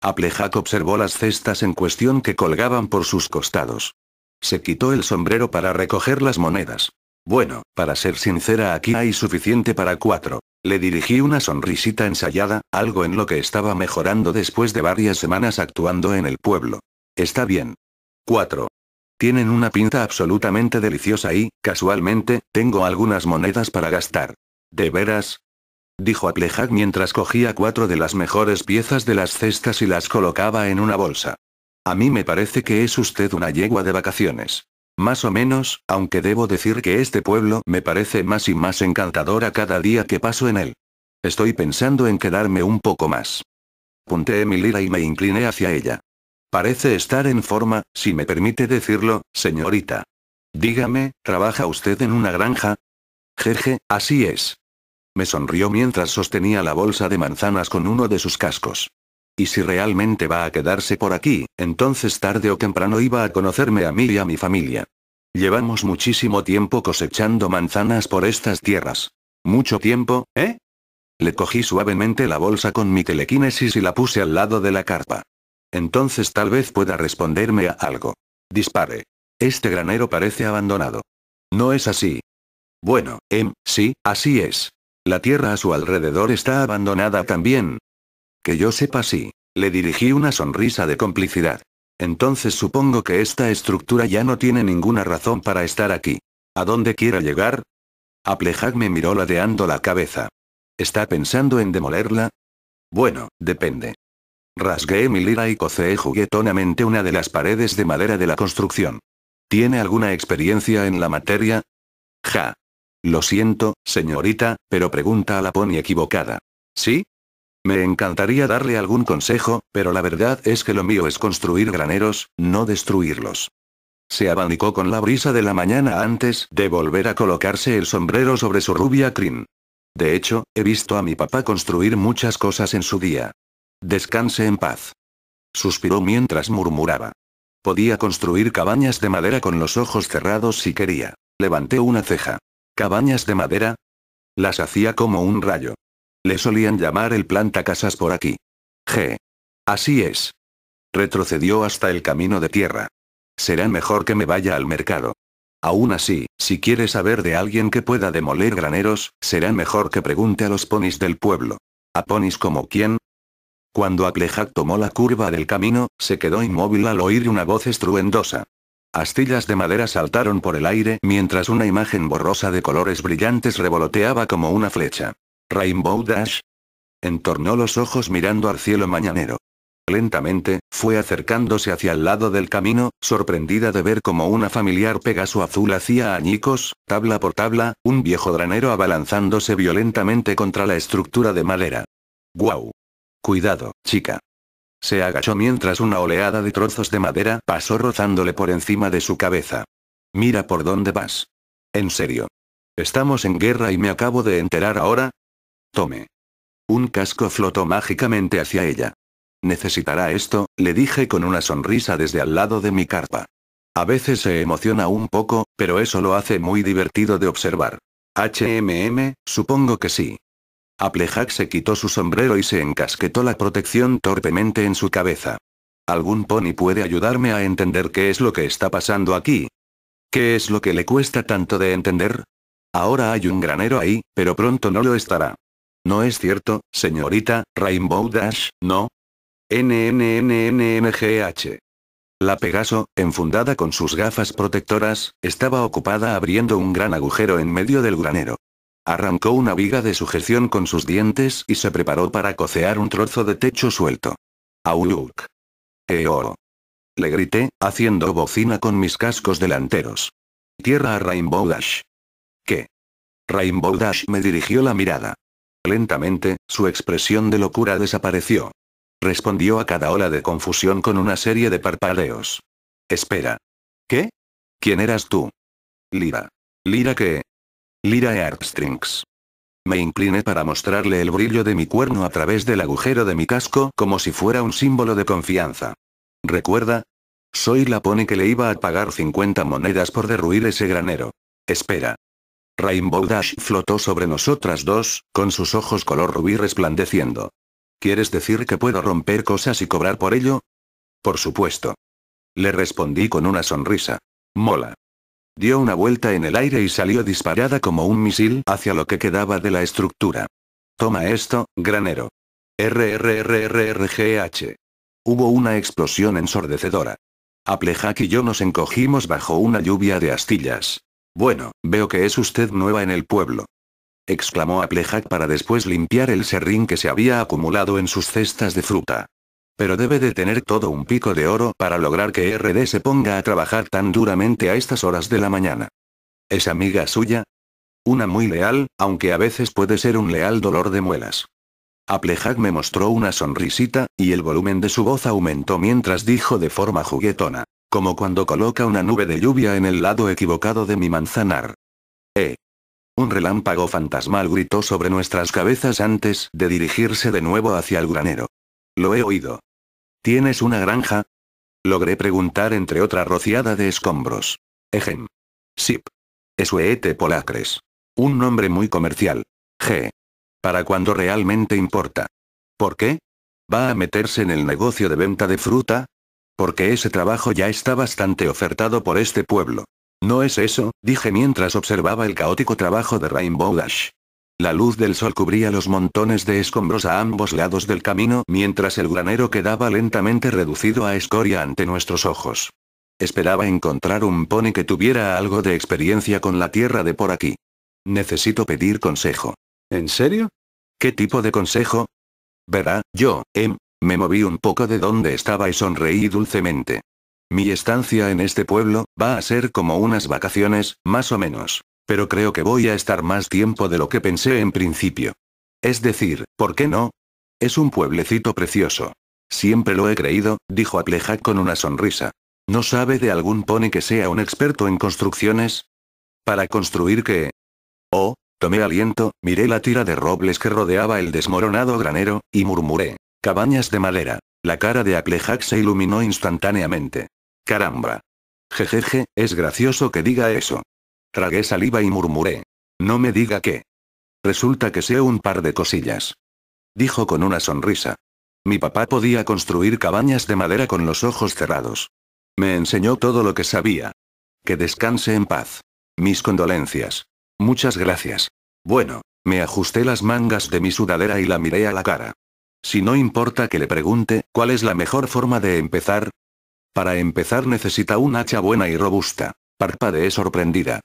Applejag observó las cestas en cuestión que colgaban por sus costados. Se quitó el sombrero para recoger las monedas. Bueno, para ser sincera, aquí hay suficiente para 4. Le dirigí una sonrisita ensayada, algo en lo que estaba mejorando después de varias semanas actuando en el pueblo. Está bien. 4. Tienen una pinta absolutamente deliciosa y, casualmente, tengo algunas monedas para gastar. ¿De veras? dijo Applejack mientras cogía 4 de las mejores piezas de las cestas y las colocaba en una bolsa. A mí me parece que es usted una yegua de vacaciones. Más o menos, aunque debo decir que este pueblo me parece más y más encantador a cada día que paso en él. Estoy pensando en quedarme un poco más. Punteé mi lira y me incliné hacia ella. Parece estar en forma, si me permite decirlo, señorita. Dígame, ¿trabaja usted en una granja? Jeje, así es. Me sonrió mientras sostenía la bolsa de manzanas con uno de sus cascos. Y si realmente va a quedarse por aquí, entonces tarde o temprano iba a conocerme a mí y a mi familia. Llevamos muchísimo tiempo cosechando manzanas por estas tierras. ¿Mucho tiempo, eh? Le cogí suavemente la bolsa con mi telequinesis y la puse al lado de la carpa. Entonces tal vez pueda responderme a algo. Dispare. Este granero parece abandonado. ¿No es así? Bueno, sí, así es. La tierra a su alrededor está abandonada también. Que yo sepa sí. Le dirigí una sonrisa de complicidad. Entonces supongo que esta estructura ya no tiene ninguna razón para estar aquí. ¿A dónde quiere llegar? Applejack me miró ladeando la cabeza. ¿Está pensando en demolerla? Bueno, depende. Rasgué mi lira y coceé juguetonamente una de las paredes de madera de la construcción. ¿Tiene alguna experiencia en la materia? Ja. Lo siento, señorita, pero pregunta a la pony equivocada. ¿Sí? Me encantaría darle algún consejo, pero la verdad es que lo mío es construir graneros, no destruirlos. Se abanicó con la brisa de la mañana antes de volver a colocarse el sombrero sobre su rubia crin. De hecho, he visto a mi papá construir muchas cosas en su día. Descanse en paz. Suspiró mientras murmuraba. Podía construir cabañas de madera con los ojos cerrados si quería. Levanté una ceja. ¿Cabañas de madera? Las hacía como un rayo. Le solían llamar el plantacasas por aquí. Así es. Retrocedió hasta el camino de tierra. Será mejor que me vaya al mercado. Aún así, si quiere saber de alguien que pueda demoler graneros, será mejor que pregunte a los ponis del pueblo. ¿A ponis como quién? Cuando Applejack tomó la curva del camino, se quedó inmóvil al oír una voz estruendosa. Astillas de madera saltaron por el aire mientras una imagen borrosa de colores brillantes revoloteaba como una flecha. ¿Rainbow Dash? Entornó los ojos mirando al cielo mañanero. Lentamente, fue acercándose hacia el lado del camino, sorprendida de ver como una familiar Pegaso azul hacía añicos, tabla por tabla, un viejo granero abalanzándose violentamente contra la estructura de madera. ¡Guau! Cuidado, chica. Se agachó mientras una oleada de trozos de madera pasó rozándole por encima de su cabeza. Mira por dónde vas. En serio. ¿Estamos en guerra y me acabo de enterar ahora? Tome. Un casco flotó mágicamente hacia ella. Necesitará esto, le dije con una sonrisa desde al lado de mi carpa. A veces se emociona un poco, pero eso lo hace muy divertido de observar. Supongo que sí. Applejack se quitó su sombrero y se encasquetó la protección torpemente en su cabeza. ¿Algún pony puede ayudarme a entender qué es lo que está pasando aquí? ¿Qué es lo que le cuesta tanto de entender? Ahora hay un granero ahí, pero pronto no lo estará. ¿No es cierto, señorita, Rainbow Dash, no? NNNNNGH. La Pegaso, enfundada con sus gafas protectoras, estaba ocupada abriendo un gran agujero en medio del granero. Arrancó una viga de sujeción con sus dientes y se preparó para cocear un trozo de techo suelto. ¡Auluk! ¡Eoo! Le grité, haciendo bocina con mis cascos delanteros. Tierra a Rainbow Dash. ¿Qué? Rainbow Dash me dirigió la mirada. Lentamente, su expresión de locura desapareció. Respondió a cada ola de confusión con una serie de parpadeos. Espera. ¿Qué? ¿Quién eras tú? Lira. ¿Lira qué? Lira Heartstrings. Me incliné para mostrarle el brillo de mi cuerno a través del agujero de mi casco como si fuera un símbolo de confianza. ¿Recuerda? Soy la pony que le iba a pagar 50 monedas por derruir ese granero. Espera. Rainbow Dash flotó sobre nosotras dos, con sus ojos color rubí resplandeciendo. ¿Quieres decir que puedo romper cosas y cobrar por ello? Por supuesto. Le respondí con una sonrisa. Mola. Dio una vuelta en el aire y salió disparada como un misil hacia lo que quedaba de la estructura. Toma esto, granero. RRRRRGH. Hubo una explosión ensordecedora. Applejack y yo nos encogimos bajo una lluvia de astillas. Bueno, veo que es usted nueva en el pueblo. exclamó Applejack para después limpiar el serrín que se había acumulado en sus cestas de fruta. Pero debe de tener todo un pico de oro para lograr que RD se ponga a trabajar tan duramente a estas horas de la mañana. ¿Es amiga suya? Una muy leal, aunque a veces puede ser un leal dolor de muelas. Applejack me mostró una sonrisita, y el volumen de su voz aumentó mientras dijo de forma juguetona, como cuando coloca una nube de lluvia en el lado equivocado de mi manzanar. Un relámpago fantasmal gritó sobre nuestras cabezas antes de dirigirse de nuevo hacia el granero. Lo he oído. ¿Tienes una granja? Logré preguntar entre otra rociada de escombros. Ejem. Sip. Esuete Polacres. Un nombre muy comercial. G. Para cuando realmente importa. ¿Por qué? ¿Va a meterse en el negocio de venta de fruta? Porque ese trabajo ya está bastante ofertado por este pueblo. No es eso, dije mientras observaba el caótico trabajo de Rainbow Dash. La luz del sol cubría los montones de escombros a ambos lados del camino mientras el granero quedaba lentamente reducido a escoria ante nuestros ojos. Esperaba encontrar un pony que tuviera algo de experiencia con la tierra de por aquí. Necesito pedir consejo. ¿En serio? ¿Qué tipo de consejo? Verá, me moví un poco de donde estaba y sonreí dulcemente. Mi estancia en este pueblo va a ser como unas vacaciones, más o menos. Pero creo que voy a estar más tiempo de lo que pensé en principio. Es decir, ¿por qué no? Es un pueblecito precioso. Siempre lo he creído, dijo Applejack con una sonrisa. ¿No sabe de algún pony que sea un experto en construcciones? ¿Para construir qué? Oh, tomé aliento, miré la tira de robles que rodeaba el desmoronado granero, y murmuré. Cabañas de madera. La cara de Applejack se iluminó instantáneamente. Caramba. Jejeje, es gracioso que diga eso. Tragué saliva y murmuré. No me diga qué. Resulta que sé un par de cosillas. Dijo con una sonrisa. Mi papá podía construir cabañas de madera con los ojos cerrados. Me enseñó todo lo que sabía. Que descanse en paz. Mis condolencias. Muchas gracias. Bueno, me ajusté las mangas de mi sudadera y la miré a la cara. Si no importa que le pregunte, ¿cuál es la mejor forma de empezar? Para empezar necesita un hacha buena y robusta. Parpadeé sorprendida.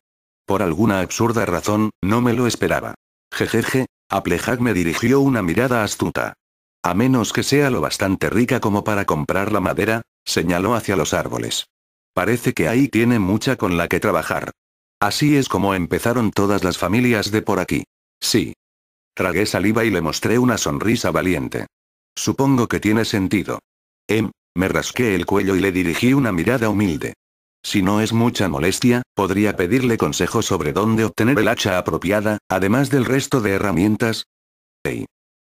Por alguna absurda razón, no me lo esperaba. Jejeje, Applejack me dirigió una mirada astuta. A menos que sea lo bastante rica como para comprar la madera, señaló hacia los árboles. Parece que ahí tiene mucha con la que trabajar. Así es como empezaron todas las familias de por aquí. Sí. Tragué saliva y le mostré una sonrisa valiente. Supongo que tiene sentido. Me rasqué el cuello y le dirigí una mirada humilde. Si no es mucha molestia, podría pedirle consejo sobre dónde obtener el hacha apropiada, además del resto de herramientas.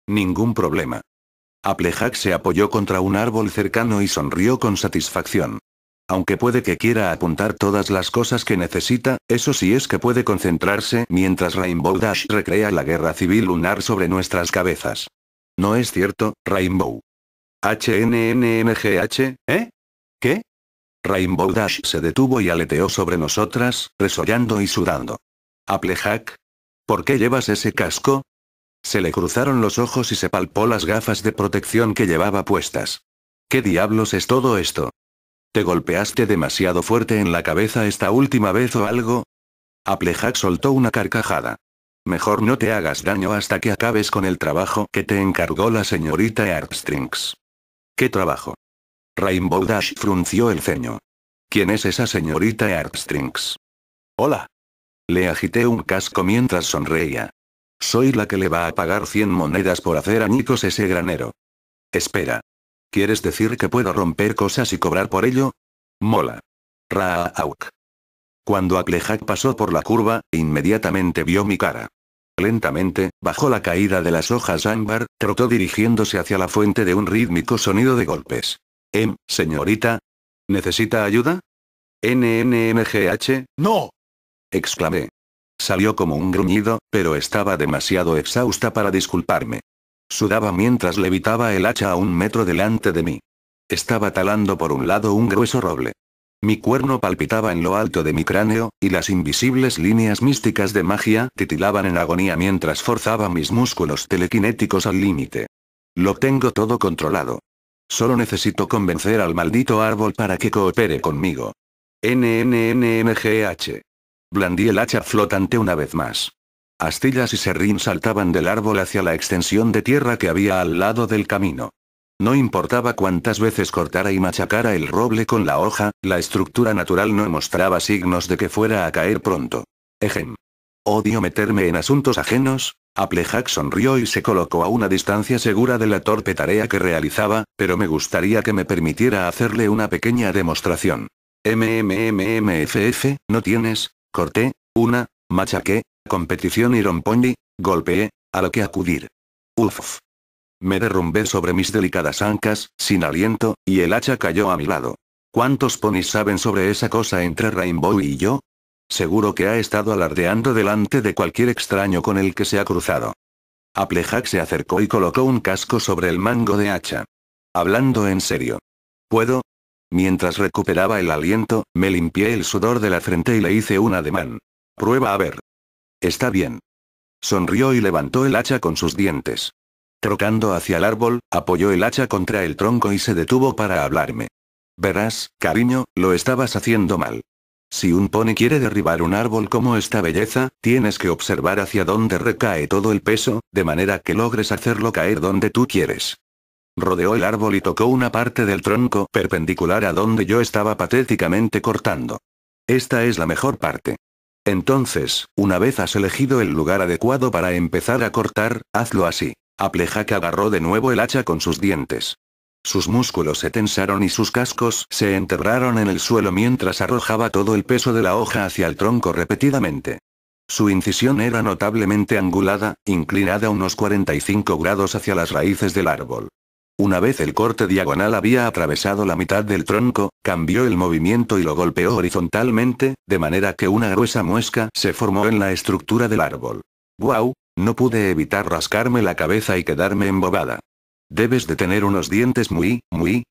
Ningún problema. Applejack se apoyó contra un árbol cercano y sonrió con satisfacción. Aunque puede que quiera apuntar todas las cosas que necesita, eso sí es que puede concentrarse mientras Rainbow Dash recrea la guerra civil lunar sobre nuestras cabezas. ¿No es cierto, Rainbow? HNNNGH, ¿eh? ¿Qué? Rainbow Dash se detuvo y aleteó sobre nosotras, resollando y sudando. Applejack. ¿Por qué llevas ese casco? Se le cruzaron los ojos y se palpó las gafas de protección que llevaba puestas. ¿Qué diablos es todo esto? ¿Te golpeaste demasiado fuerte en la cabeza esta última vez o algo? Applejack soltó una carcajada. Mejor no te hagas daño hasta que acabes con el trabajo que te encargó la señorita Heartstrings. ¿Qué trabajo? Rainbow Dash frunció el ceño. ¿Quién es esa señorita Heartstrings? Hola. Le agité un casco mientras sonreía. Soy la que le va a pagar 100 monedas por hacer añicos ese granero. Espera. ¿Quieres decir que puedo romper cosas y cobrar por ello? Mola. Raauk. Cuando Applejack pasó por la curva, inmediatamente vio mi cara. Lentamente, bajo la caída de las hojas ámbar, trotó dirigiéndose hacia la fuente de un rítmico sonido de golpes. Señorita. ¿Necesita ayuda? NNNGH, ¡no! Exclamé. Salió como un gruñido, pero estaba demasiado exhausta para disculparme. Sudaba mientras levitaba el hacha a 1 metro delante de mí. Estaba talando por un lado un grueso roble. Mi cuerno palpitaba en lo alto de mi cráneo, y las invisibles líneas místicas de magia titilaban en agonía mientras forzaba mis músculos telequinéticos al límite. Lo tengo todo controlado. Solo necesito convencer al maldito árbol para que coopere conmigo. NNNNGH. Blandí el hacha flotante una vez más. Astillas y serrín saltaban del árbol hacia la extensión de tierra que había al lado del camino. No importaba cuántas veces cortara y machacara el roble con la hoja, la estructura natural no mostraba signos de que fuera a caer pronto. Ejem. Odio meterme en asuntos ajenos. Applejack sonrió y se colocó a una distancia segura de la torpe tarea que realizaba, pero me gustaría que me permitiera hacerle una pequeña demostración. ¿No tienes? Corté, una, machaqué, competición Iron Pony, golpeé, a lo que acudir. Uf. Me derrumbé sobre mis delicadas ancas, sin aliento, y el hacha cayó a mi lado. ¿Cuántos ponis saben sobre esa cosa entre Rainbow y yo? Seguro que ha estado alardeando delante de cualquier extraño con el que se ha cruzado. Applejack se acercó y colocó un casco sobre el mango de hacha. Hablando en serio. ¿Puedo? Mientras recuperaba el aliento, me limpié el sudor de la frente y le hice un ademán. Prueba a ver. Está bien. Sonrió y levantó el hacha con sus dientes. Trocando hacia el árbol, apoyó el hacha contra el tronco y se detuvo para hablarme. Verás, cariño, lo estabas haciendo mal. Si un pony quiere derribar un árbol como esta belleza, tienes que observar hacia dónde recae todo el peso, de manera que logres hacerlo caer donde tú quieres. Rodeó el árbol y tocó una parte del tronco perpendicular a donde yo estaba patéticamente cortando. Esta es la mejor parte. Entonces, una vez has elegido el lugar adecuado para empezar a cortar, hazlo así. Applejack agarró de nuevo el hacha con sus dientes. Sus músculos se tensaron y sus cascos se enterraron en el suelo mientras arrojaba todo el peso de la hoja hacia el tronco repetidamente. Su incisión era notablemente angulada, inclinada unos 45 grados hacia las raíces del árbol. Una vez el corte diagonal había atravesado la mitad del tronco, cambió el movimiento y lo golpeó horizontalmente, de manera que una gruesa muesca se formó en la estructura del árbol. ¡Guau! No pude evitar rascarme la cabeza y quedarme embobada. Debes de tener unos dientes muy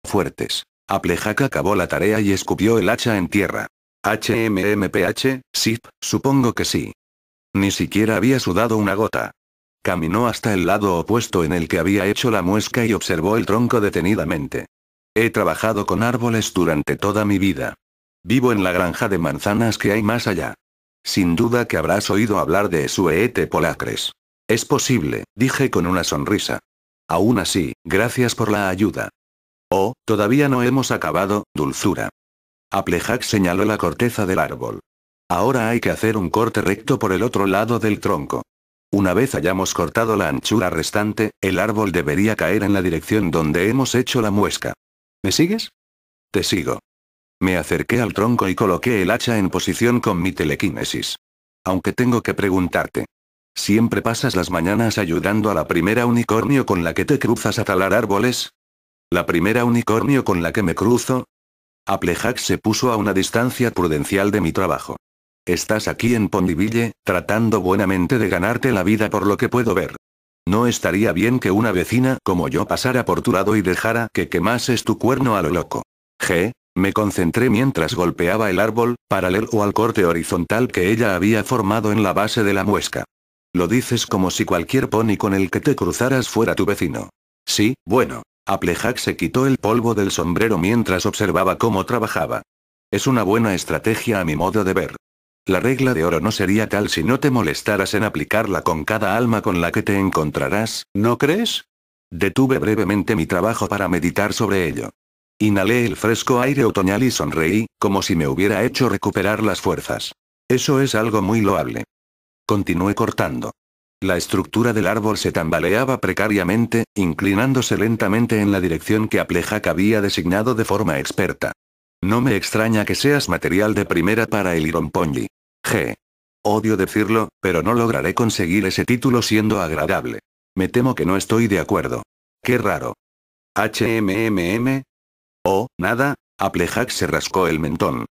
fuertes. Applejack acabó la tarea y escupió el hacha en tierra. Sí, supongo que sí. Ni siquiera había sudado una gota. Caminó hasta el lado opuesto en el que había hecho la muesca y observó el tronco detenidamente. He trabajado con árboles durante toda mi vida. Vivo en la granja de manzanas que hay más allá. Sin duda que habrás oído hablar de Sueete Polacres. Es posible, dije con una sonrisa. Aún así, gracias por la ayuda. Oh, todavía no hemos acabado, dulzura. Applejack señaló la corteza del árbol. Ahora hay que hacer un corte recto por el otro lado del tronco. Una vez hayamos cortado la anchura restante, el árbol debería caer en la dirección donde hemos hecho la muesca. ¿Me sigues? Te sigo. Me acerqué al tronco y coloqué el hacha en posición con mi telequinesis. Aunque tengo que preguntarte. ¿Siempre pasas las mañanas ayudando a la primera unicornio con la que te cruzas a talar árboles? ¿La primera unicornio con la que me cruzo? Applejack se puso a una distancia prudencial de mi trabajo. Estás aquí en Ponyville, tratando buenamente de ganarte la vida por lo que puedo ver. No estaría bien que una vecina como yo pasara por tu lado y dejara que quemases tu cuerno a lo loco. Me concentré mientras golpeaba el árbol, paralelo al corte horizontal que ella había formado en la base de la muesca. Lo dices como si cualquier pony con el que te cruzaras fuera tu vecino. Sí, bueno. Applejack se quitó el polvo del sombrero mientras observaba cómo trabajaba. Es una buena estrategia a mi modo de ver. La regla de oro no sería tal si no te molestaras en aplicarla con cada alma con la que te encontrarás, ¿no crees? Detuve brevemente mi trabajo para meditar sobre ello. Inhalé el fresco aire otoñal y sonreí, como si me hubiera hecho recuperar las fuerzas. Eso es algo muy loable. Continué cortando. La estructura del árbol se tambaleaba precariamente, inclinándose lentamente en la dirección que Applejack había designado de forma experta. No me extraña que seas material de primera para el Iron Pony. Odio decirlo, pero no lograré conseguir ese título siendo agradable. Me temo que no estoy de acuerdo. Qué raro. Oh, nada, Applejack se rascó el mentón.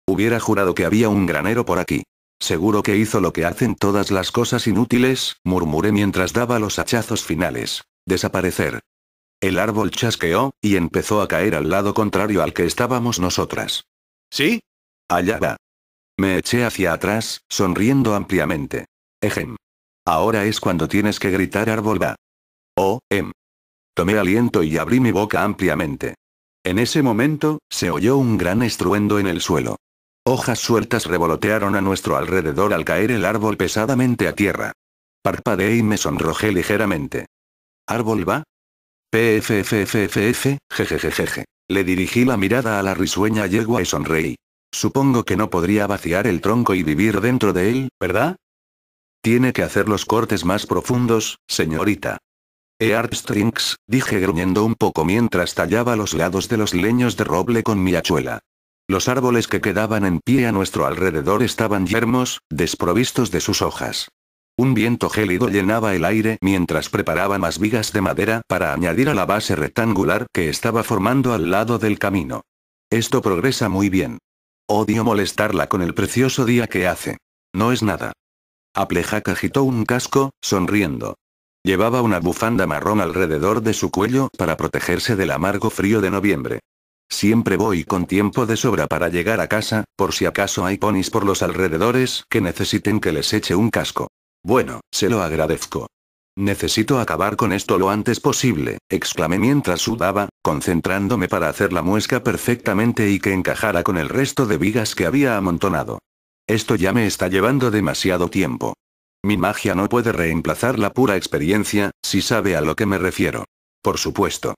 Hubiera jurado que había un granero por aquí. Seguro que hizo lo que hacen todas las cosas inútiles, murmuré mientras daba los hachazos finales. Desaparecer. El árbol chasqueó, y empezó a caer al lado contrario al que estábamos nosotras. ¿Sí? Allá va. Me eché hacia atrás, sonriendo ampliamente. Ejem. Ahora es cuando tienes que gritar árbol va. Tomé aliento y abrí mi boca ampliamente. En ese momento, se oyó un gran estruendo en el suelo. Hojas sueltas revolotearon a nuestro alrededor al caer el árbol pesadamente a tierra. Parpadeé y me sonrojé ligeramente. ¿Árbol va? PFFFFF, jejejejeje. Le dirigí la mirada a la risueña yegua y sonreí. Supongo que no podría vaciar el tronco y vivir dentro de él, ¿verdad? Tiene que hacer los cortes más profundos, señorita. Heartstrings, dije gruñendo un poco mientras tallaba los lados de los leños de roble con mi hachuela. Los árboles que quedaban en pie a nuestro alrededor estaban yermos, desprovistos de sus hojas. Un viento gélido llenaba el aire mientras preparaba más vigas de madera para añadir a la base rectangular que estaba formando al lado del camino. Esto progresa muy bien. Odio molestarla con el precioso día que hace. No es nada. Applejack agitó un casco, sonriendo. Llevaba una bufanda marrón alrededor de su cuello para protegerse del amargo frío de noviembre. Siempre voy con tiempo de sobra para llegar a casa, por si acaso hay ponis por los alrededores que necesiten que les eche un casco. Bueno, se lo agradezco. Necesito acabar con esto lo antes posible, exclamé mientras sudaba, concentrándome para hacer la muesca perfectamente y que encajara con el resto de vigas que había amontonado. Esto ya me está llevando demasiado tiempo. Mi magia no puede reemplazar la pura experiencia, si sabe a lo que me refiero. Por supuesto.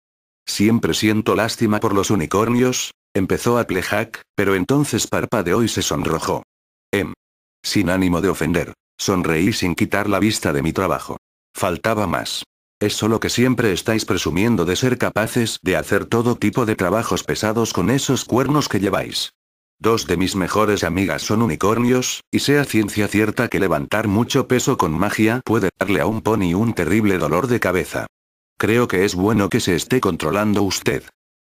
Siempre siento lástima por los unicornios, empezó Applejack, pero entonces parpadeó y se sonrojó. Sin ánimo de ofender, sonreí sin quitar la vista de mi trabajo. Faltaba más. Es solo que siempre estáis presumiendo de ser capaces de hacer todo tipo de trabajos pesados con esos cuernos que lleváis. 2 de mis mejores amigas son unicornios, y sea ciencia cierta que levantar mucho peso con magia puede darle a un pony un terrible dolor de cabeza. Creo que es bueno que se esté controlando usted.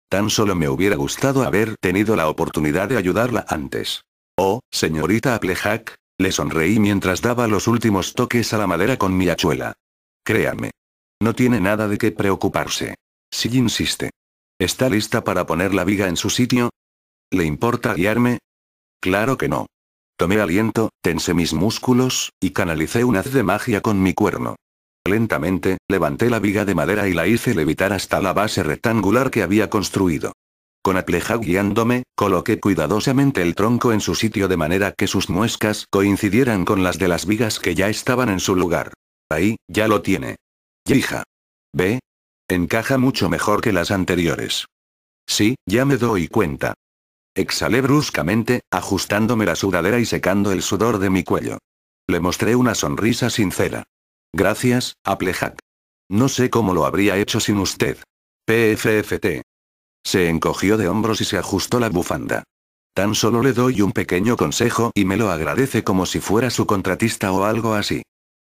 Tan solo me hubiera gustado haber tenido la oportunidad de ayudarla antes. Oh, señorita Applejack, le sonreí mientras daba los últimos toques a la madera con mi hachuela. Créame. No tiene nada de qué preocuparse. Si insiste. ¿Está lista para poner la viga en su sitio? ¿Le importa guiarme? Claro que no. Tomé aliento, tensé mis músculos, y canalicé un haz de magia con mi cuerno. Lentamente, levanté la viga de madera y la hice levitar hasta la base rectangular que había construido. Con Applejack guiándome, coloqué cuidadosamente el tronco en su sitio de manera que sus muescas coincidieran con las de las vigas que ya estaban en su lugar. Ahí, ya lo tiene. Hija. ¿Ve? Encaja mucho mejor que las anteriores. Sí, ya me doy cuenta. Exhalé bruscamente, ajustándome la sudadera y secando el sudor de mi cuello. Le mostré una sonrisa sincera. Gracias, Applejack. No sé cómo lo habría hecho sin usted. PFFT. Se encogió de hombros y se ajustó la bufanda. Tan solo le doy un pequeño consejo y me lo agradece como si fuera su contratista o algo así.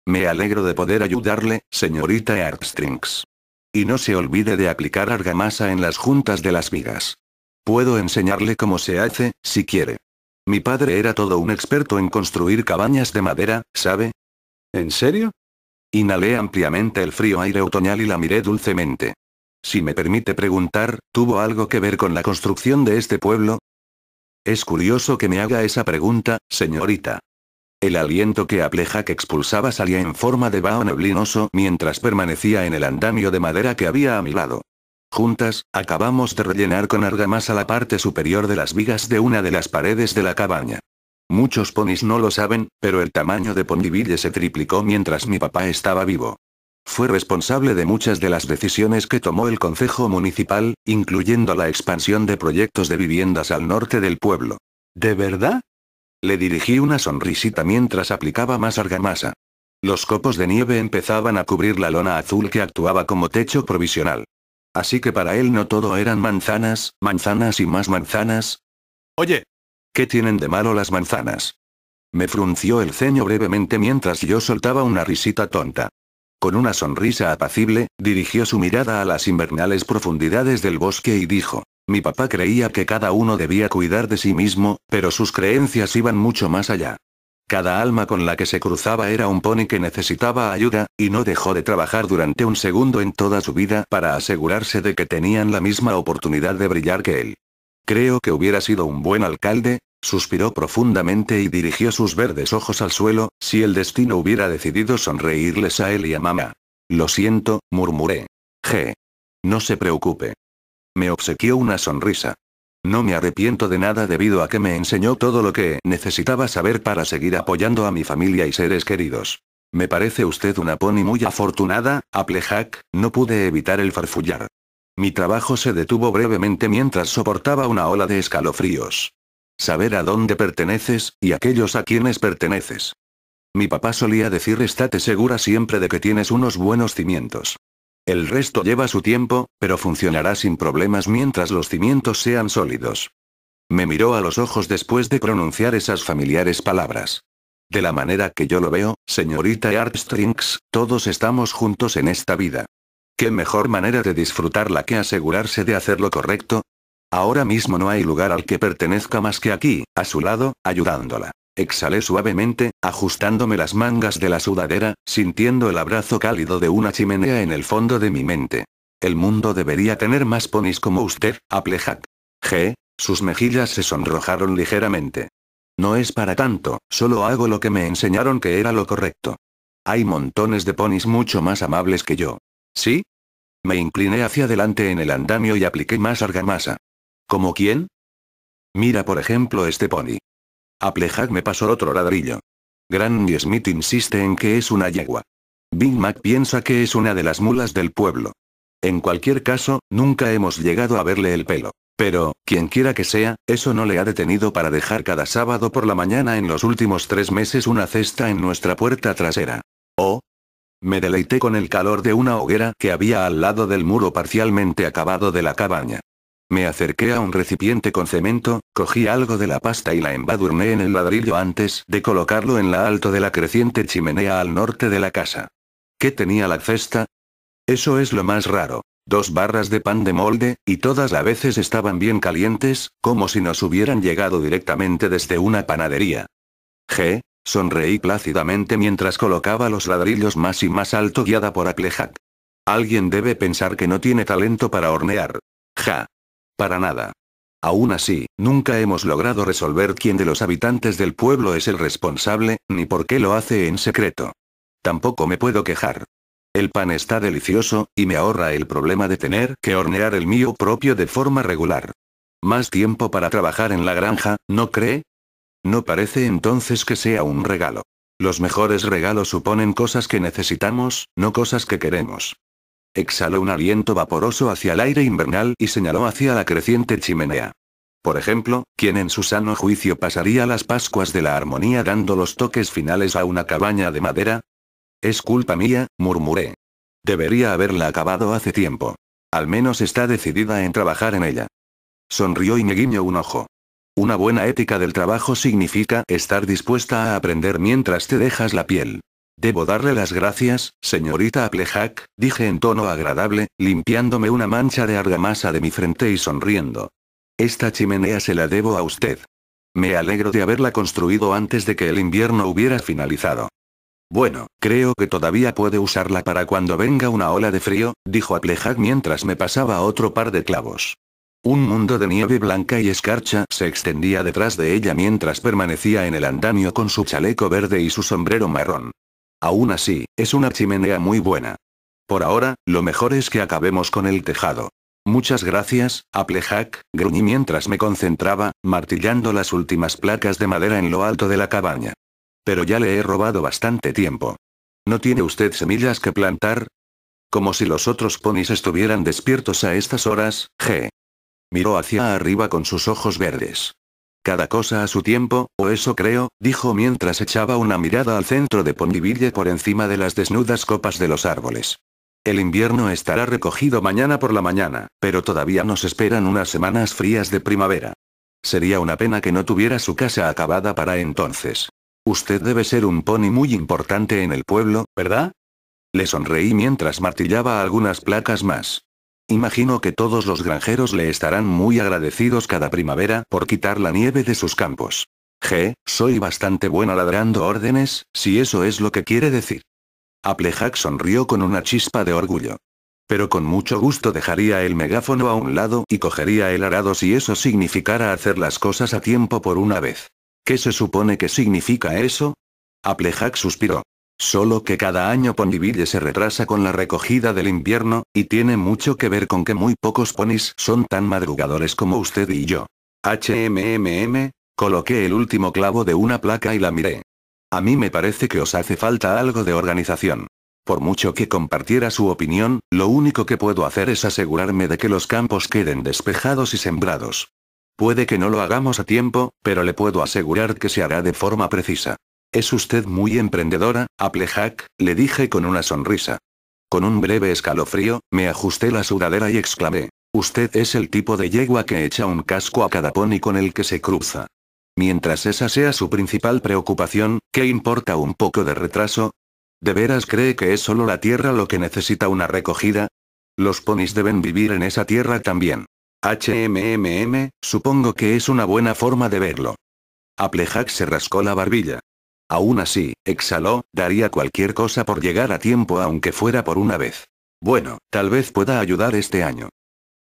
Me alegro de poder ayudarle, señorita Heartstrings. Y no se olvide de aplicar argamasa en las juntas de las vigas. Puedo enseñarle cómo se hace, si quiere. Mi padre era todo un experto en construir cabañas de madera, ¿sabe? ¿En serio? Inhalé ampliamente el frío aire otoñal y la miré dulcemente. Si me permite preguntar, ¿tuvo algo que ver con la construcción de este pueblo? Es curioso que me haga esa pregunta, señorita. El aliento que Applejack expulsaba salía en forma de vaho neblinoso mientras permanecía en el andamio de madera que había a mi lado. Juntas, acabamos de rellenar con argamasa la parte superior de las vigas de una de las paredes de la cabaña. Muchos ponis no lo saben, pero el tamaño de Ponyville se triplicó mientras mi papá estaba vivo. Fue responsable de muchas de las decisiones que tomó el Concejo Municipal, incluyendo la expansión de proyectos de viviendas al norte del pueblo. ¿De verdad? Le dirigí una sonrisita mientras aplicaba más argamasa. Los copos de nieve empezaban a cubrir la lona azul que actuaba como techo provisional. Así que para él no todo eran manzanas, manzanas y más manzanas. Oye, ¿qué tienen de malo las manzanas? Me frunció el ceño brevemente mientras yo soltaba una risita tonta. Con una sonrisa apacible, dirigió su mirada a las invernales profundidades del bosque y dijo, mi papá creía que cada uno debía cuidar de sí mismo, pero sus creencias iban mucho más allá. Cada alma con la que se cruzaba era un pony que necesitaba ayuda, y no dejó de trabajar durante un segundo en toda su vida para asegurarse de que tenían la misma oportunidad de brillar que él. Creo que hubiera sido un buen alcalde, suspiró profundamente y dirigió sus verdes ojos al suelo, si el destino hubiera decidido sonreírles a él y a mamá. Lo siento, murmuré. No se preocupe. Me obsequió una sonrisa. No me arrepiento de nada debido a que me enseñó todo lo que necesitaba saber para seguir apoyando a mi familia y seres queridos. Me parece usted una pony muy afortunada, Applejack, no pude evitar el farfullar. Mi trabajo se detuvo brevemente mientras soportaba una ola de escalofríos. Saber a dónde perteneces, y aquellos a quienes perteneces. Mi papá solía decir estate segura siempre de que tienes unos buenos cimientos. El resto lleva su tiempo, pero funcionará sin problemas mientras los cimientos sean sólidos. Me miró a los ojos después de pronunciar esas familiares palabras. De la manera que yo lo veo, señorita Heartstrings, todos estamos juntos en esta vida. ¿Qué mejor manera de disfrutarla que asegurarse de hacer lo correcto? Ahora mismo no hay lugar al que pertenezca más que aquí, a su lado, ayudándola. Exhalé suavemente, ajustándome las mangas de la sudadera, sintiendo el abrazo cálido de una chimenea en el fondo de mi mente. El mundo debería tener más ponis como usted, Applejack. Sus mejillas se sonrojaron ligeramente. No es para tanto, solo hago lo que me enseñaron que era lo correcto. Hay montones de ponis mucho más amables que yo. ¿Sí? Me incliné hacia adelante en el andamio y apliqué más argamasa. ¿Como quién? Mira por ejemplo este pony. Applejack me pasó otro ladrillo. Granny Smith insiste en que es una yegua. Big Mac piensa que es una de las mulas del pueblo. En cualquier caso, nunca hemos llegado a verle el pelo. Pero, quien quiera que sea, eso no le ha detenido para dejar cada sábado por la mañana en los últimos 3 meses una cesta en nuestra puerta trasera. Oh. Me deleité con el calor de una hoguera que había al lado del muro parcialmente acabado de la cabaña. Me acerqué a un recipiente con cemento, cogí algo de la pasta y la embadurné en el ladrillo antes de colocarlo en la alto de la creciente chimenea al norte de la casa. ¿Qué tenía la cesta? Eso es lo más raro. 2 barras de pan de molde, y todas a veces estaban bien calientes, como si nos hubieran llegado directamente desde una panadería. Sonreí plácidamente mientras colocaba los ladrillos más y más alto guiada por Applejack. Alguien debe pensar que no tiene talento para hornear. Para nada. Aún así, nunca hemos logrado resolver quién de los habitantes del pueblo es el responsable, ni por qué lo hace en secreto. Tampoco me puedo quejar. El pan está delicioso, y me ahorra el problema de tener que hornear el mío propio de forma regular. Más tiempo para trabajar en la granja, ¿no cree? No parece entonces que sea un regalo. Los mejores regalos suponen cosas que necesitamos, no cosas que queremos. Exhaló un aliento vaporoso hacia el aire invernal y señaló hacia la creciente chimenea. Por ejemplo, ¿quién en su sano juicio pasaría las Pascuas de la Armonía dando los toques finales a una cabaña de madera? Es culpa mía, murmuré. Debería haberla acabado hace tiempo. Al menos está decidida en trabajar en ella. Sonrió y me guiñó un ojo. Una buena ética del trabajo significa estar dispuesta a aprender mientras te dejas la piel. Debo darle las gracias, señorita Applejack, dije en tono agradable, limpiándome una mancha de argamasa de mi frente y sonriendo. Esta chimenea se la debo a usted. Me alegro de haberla construido antes de que el invierno hubiera finalizado. Bueno, creo que todavía puede usarla para cuando venga una ola de frío, dijo Applejack mientras me pasaba otro par de clavos. Un mundo de nieve blanca y escarcha se extendía detrás de ella mientras permanecía en el andamio con su chaleco verde y su sombrero marrón. Aún así, es una chimenea muy buena. Por ahora, lo mejor es que acabemos con el tejado. Muchas gracias, Applejack, gruñí mientras me concentraba, martillando las últimas placas de madera en lo alto de la cabaña. Pero ya le he robado bastante tiempo. ¿No tiene usted semillas que plantar? Como si los otros ponis estuvieran despiertos a estas horas, Miró hacia arriba con sus ojos verdes. Cada cosa a su tiempo, o eso creo, dijo mientras echaba una mirada al centro de Ponyville por encima de las desnudas copas de los árboles. El invierno estará recogido mañana por la mañana, pero todavía nos esperan unas semanas frías de primavera. Sería una pena que no tuviera su casa acabada para entonces. Usted debe ser un pony muy importante en el pueblo, ¿verdad? Le sonreí mientras martillaba algunas placas más. Imagino que todos los granjeros le estarán muy agradecidos cada primavera por quitar la nieve de sus campos. Soy bastante buena ladrando órdenes, si eso es lo que quiere decir. Applejack sonrió con una chispa de orgullo. Pero con mucho gusto dejaría el megáfono a un lado y cogería el arado si eso significara hacer las cosas a tiempo por una vez. ¿Qué se supone que significa eso? Applejack suspiró. Solo que cada año Ponyville se retrasa con la recogida del invierno, y tiene mucho que ver con que muy pocos ponis son tan madrugadores como usted y yo. Coloqué el último clavo de una placa y la miré. A mí me parece que os hace falta algo de organización. Por mucho que compartiera su opinión, lo único que puedo hacer es asegurarme de que los campos queden despejados y sembrados. Puede que no lo hagamos a tiempo, pero le puedo asegurar que se hará de forma precisa. Es usted muy emprendedora, Applejack, le dije con una sonrisa. Con un breve escalofrío, me ajusté la sudadera y exclamé. Usted es el tipo de yegua que echa un casco a cada pony con el que se cruza. Mientras esa sea su principal preocupación, ¿qué importa un poco de retraso? ¿De veras cree que es solo la tierra lo que necesita una recogida? Los ponis deben vivir en esa tierra también. Supongo que es una buena forma de verlo. Applejack se rascó la barbilla. Aún así, exhaló, daría cualquier cosa por llegar a tiempo aunque fuera por una vez. Bueno, tal vez pueda ayudar este año.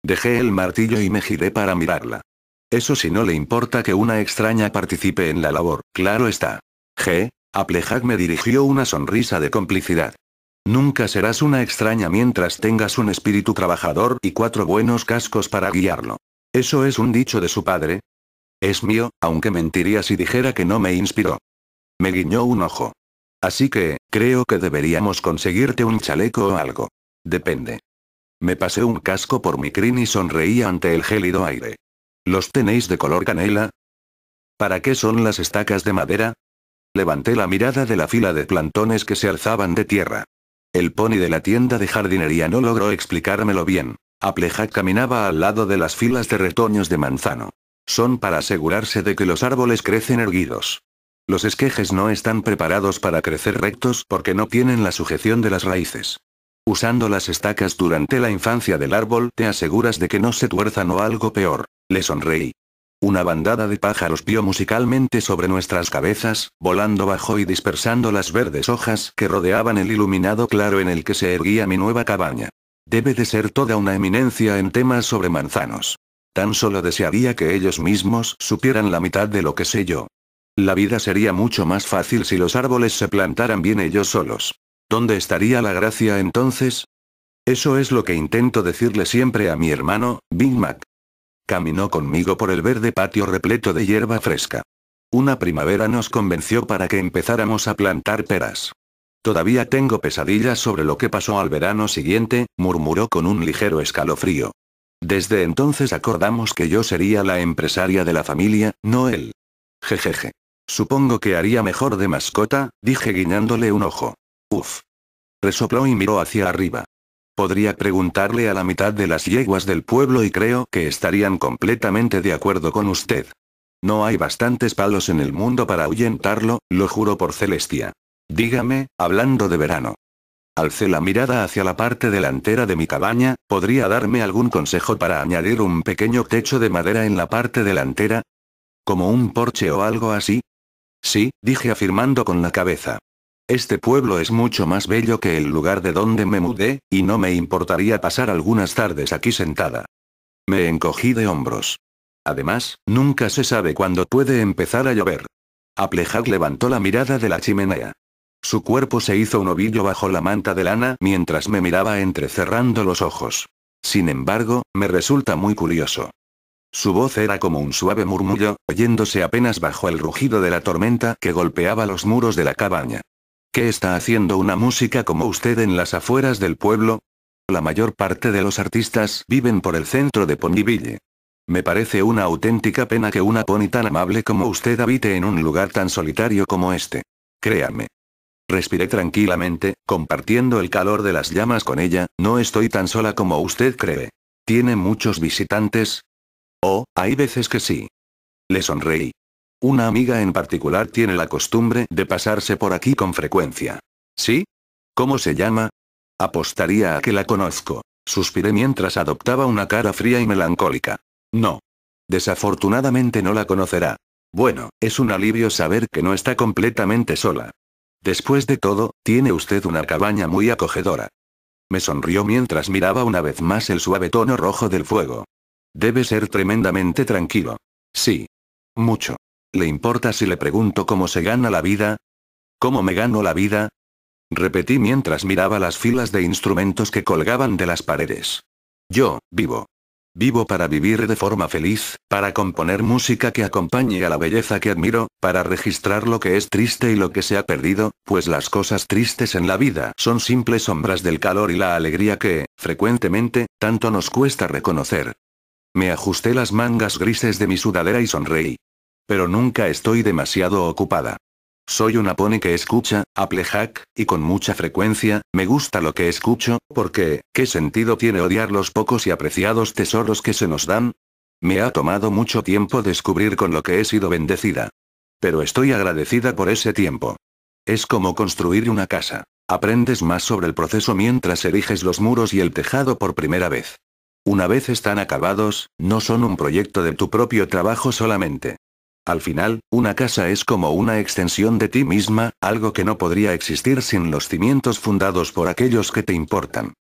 Dejé el martillo y me giré para mirarla. Eso si no le importa que una extraña participe en la labor, claro está. Applejack me dirigió una sonrisa de complicidad. Nunca serás una extraña mientras tengas un espíritu trabajador y 4 buenos cascos para guiarlo. ¿Eso es un dicho de su padre? Es mío, aunque mentiría si dijera que no me inspiró. Me guiñó un ojo. Así que, creo que deberíamos conseguirte un chaleco o algo. Depende. Me pasé un casco por mi crin y sonreí ante el gélido aire. ¿Los tenéis de color canela? ¿Para qué son las estacas de madera? Levanté la mirada de la fila de plantones que se alzaban de tierra. El pony de la tienda de jardinería no logró explicármelo bien. Applejack caminaba al lado de las filas de retoños de manzano. Son para asegurarse de que los árboles crecen erguidos. Los esquejes no están preparados para crecer rectos porque no tienen la sujeción de las raíces. Usando las estacas durante la infancia del árbol te aseguras de que no se tuerzan o algo peor. Le sonreí. Una bandada de pájaros pió musicalmente sobre nuestras cabezas, volando bajo y dispersando las verdes hojas que rodeaban el iluminado claro en el que se erguía mi nueva cabaña. Debe de ser toda una eminencia en temas sobre manzanos. Tan solo desearía que ellos mismos supieran la mitad de lo que sé yo. La vida sería mucho más fácil si los árboles se plantaran bien ellos solos. ¿Dónde estaría la gracia entonces? Eso es lo que intento decirle siempre a mi hermano, Big Mac. Caminó conmigo por el verde patio repleto de hierba fresca. Una primavera nos convenció para que empezáramos a plantar peras. Todavía tengo pesadillas sobre lo que pasó al verano siguiente, murmuró con un ligero escalofrío. Desde entonces acordamos que yo sería la empresaria de la familia, no él. Jejeje. Supongo que haría mejor de mascota, dije guiñándole un ojo. Uf. Resopló y miró hacia arriba. Podría preguntarle a la mitad de las yeguas del pueblo y creo que estarían completamente de acuerdo con usted. No hay bastantes palos en el mundo para ahuyentarlo, lo juro por Celestia. Dígame, hablando de verano. Alcé la mirada hacia la parte delantera de mi cabaña, ¿podría darme algún consejo para añadir un pequeño techo de madera en la parte delantera? ¿Como un porche o algo así? Sí, dije afirmando con la cabeza. Este pueblo es mucho más bello que el lugar de donde me mudé, y no me importaría pasar algunas tardes aquí sentada. Me encogí de hombros. Además, nunca se sabe cuándo puede empezar a llover. Applejack levantó la mirada de la chimenea. Su cuerpo se hizo un ovillo bajo la manta de lana mientras me miraba entrecerrando los ojos. Sin embargo, me resulta muy curioso. Su voz era como un suave murmullo, oyéndose apenas bajo el rugido de la tormenta que golpeaba los muros de la cabaña. ¿Qué está haciendo una música como usted en las afueras del pueblo? La mayor parte de los artistas viven por el centro de Ponyville. Me parece una auténtica pena que una pony tan amable como usted habite en un lugar tan solitario como este. Créame. Respiré tranquilamente, compartiendo el calor de las llamas con ella, no estoy tan sola como usted cree. ¿Tiene muchos visitantes? Oh, hay veces que sí. Le sonreí. Una amiga en particular tiene la costumbre de pasarse por aquí con frecuencia. ¿Sí? ¿Cómo se llama? Apostaría a que la conozco. Suspiré mientras adoptaba una cara fría y melancólica. No. Desafortunadamente no la conocerá. Bueno, es un alivio saber que no está completamente sola. Después de todo, tiene usted una cabaña muy acogedora. Me sonrió mientras miraba una vez más el suave tono rojo del fuego. Debe ser tremendamente tranquilo. Sí. Mucho. ¿Le importa si le pregunto cómo se gana la vida? ¿Cómo me gano la vida? Repetí mientras miraba las filas de instrumentos que colgaban de las paredes. Yo, vivo. Vivo para vivir de forma feliz, para componer música que acompañe a la belleza que admiro, para registrar lo que es triste y lo que se ha perdido, pues las cosas tristes en la vida son simples sombras del calor y la alegría que, frecuentemente, tanto nos cuesta reconocer. Me ajusté las mangas grises de mi sudadera y sonreí. Pero nunca estoy demasiado ocupada. Soy una pony que escucha, Applejack, y con mucha frecuencia, me gusta lo que escucho, porque, ¿qué sentido tiene odiar los pocos y apreciados tesoros que se nos dan? Me ha tomado mucho tiempo descubrir con lo que he sido bendecida. Pero estoy agradecida por ese tiempo. Es como construir una casa. Aprendes más sobre el proceso mientras eriges los muros y el tejado por primera vez. Una vez están acabados, no son un proyecto de tu propio trabajo solamente. Al final, una casa es como una extensión de ti misma, algo que no podría existir sin los cimientos fundados por aquellos que te importan.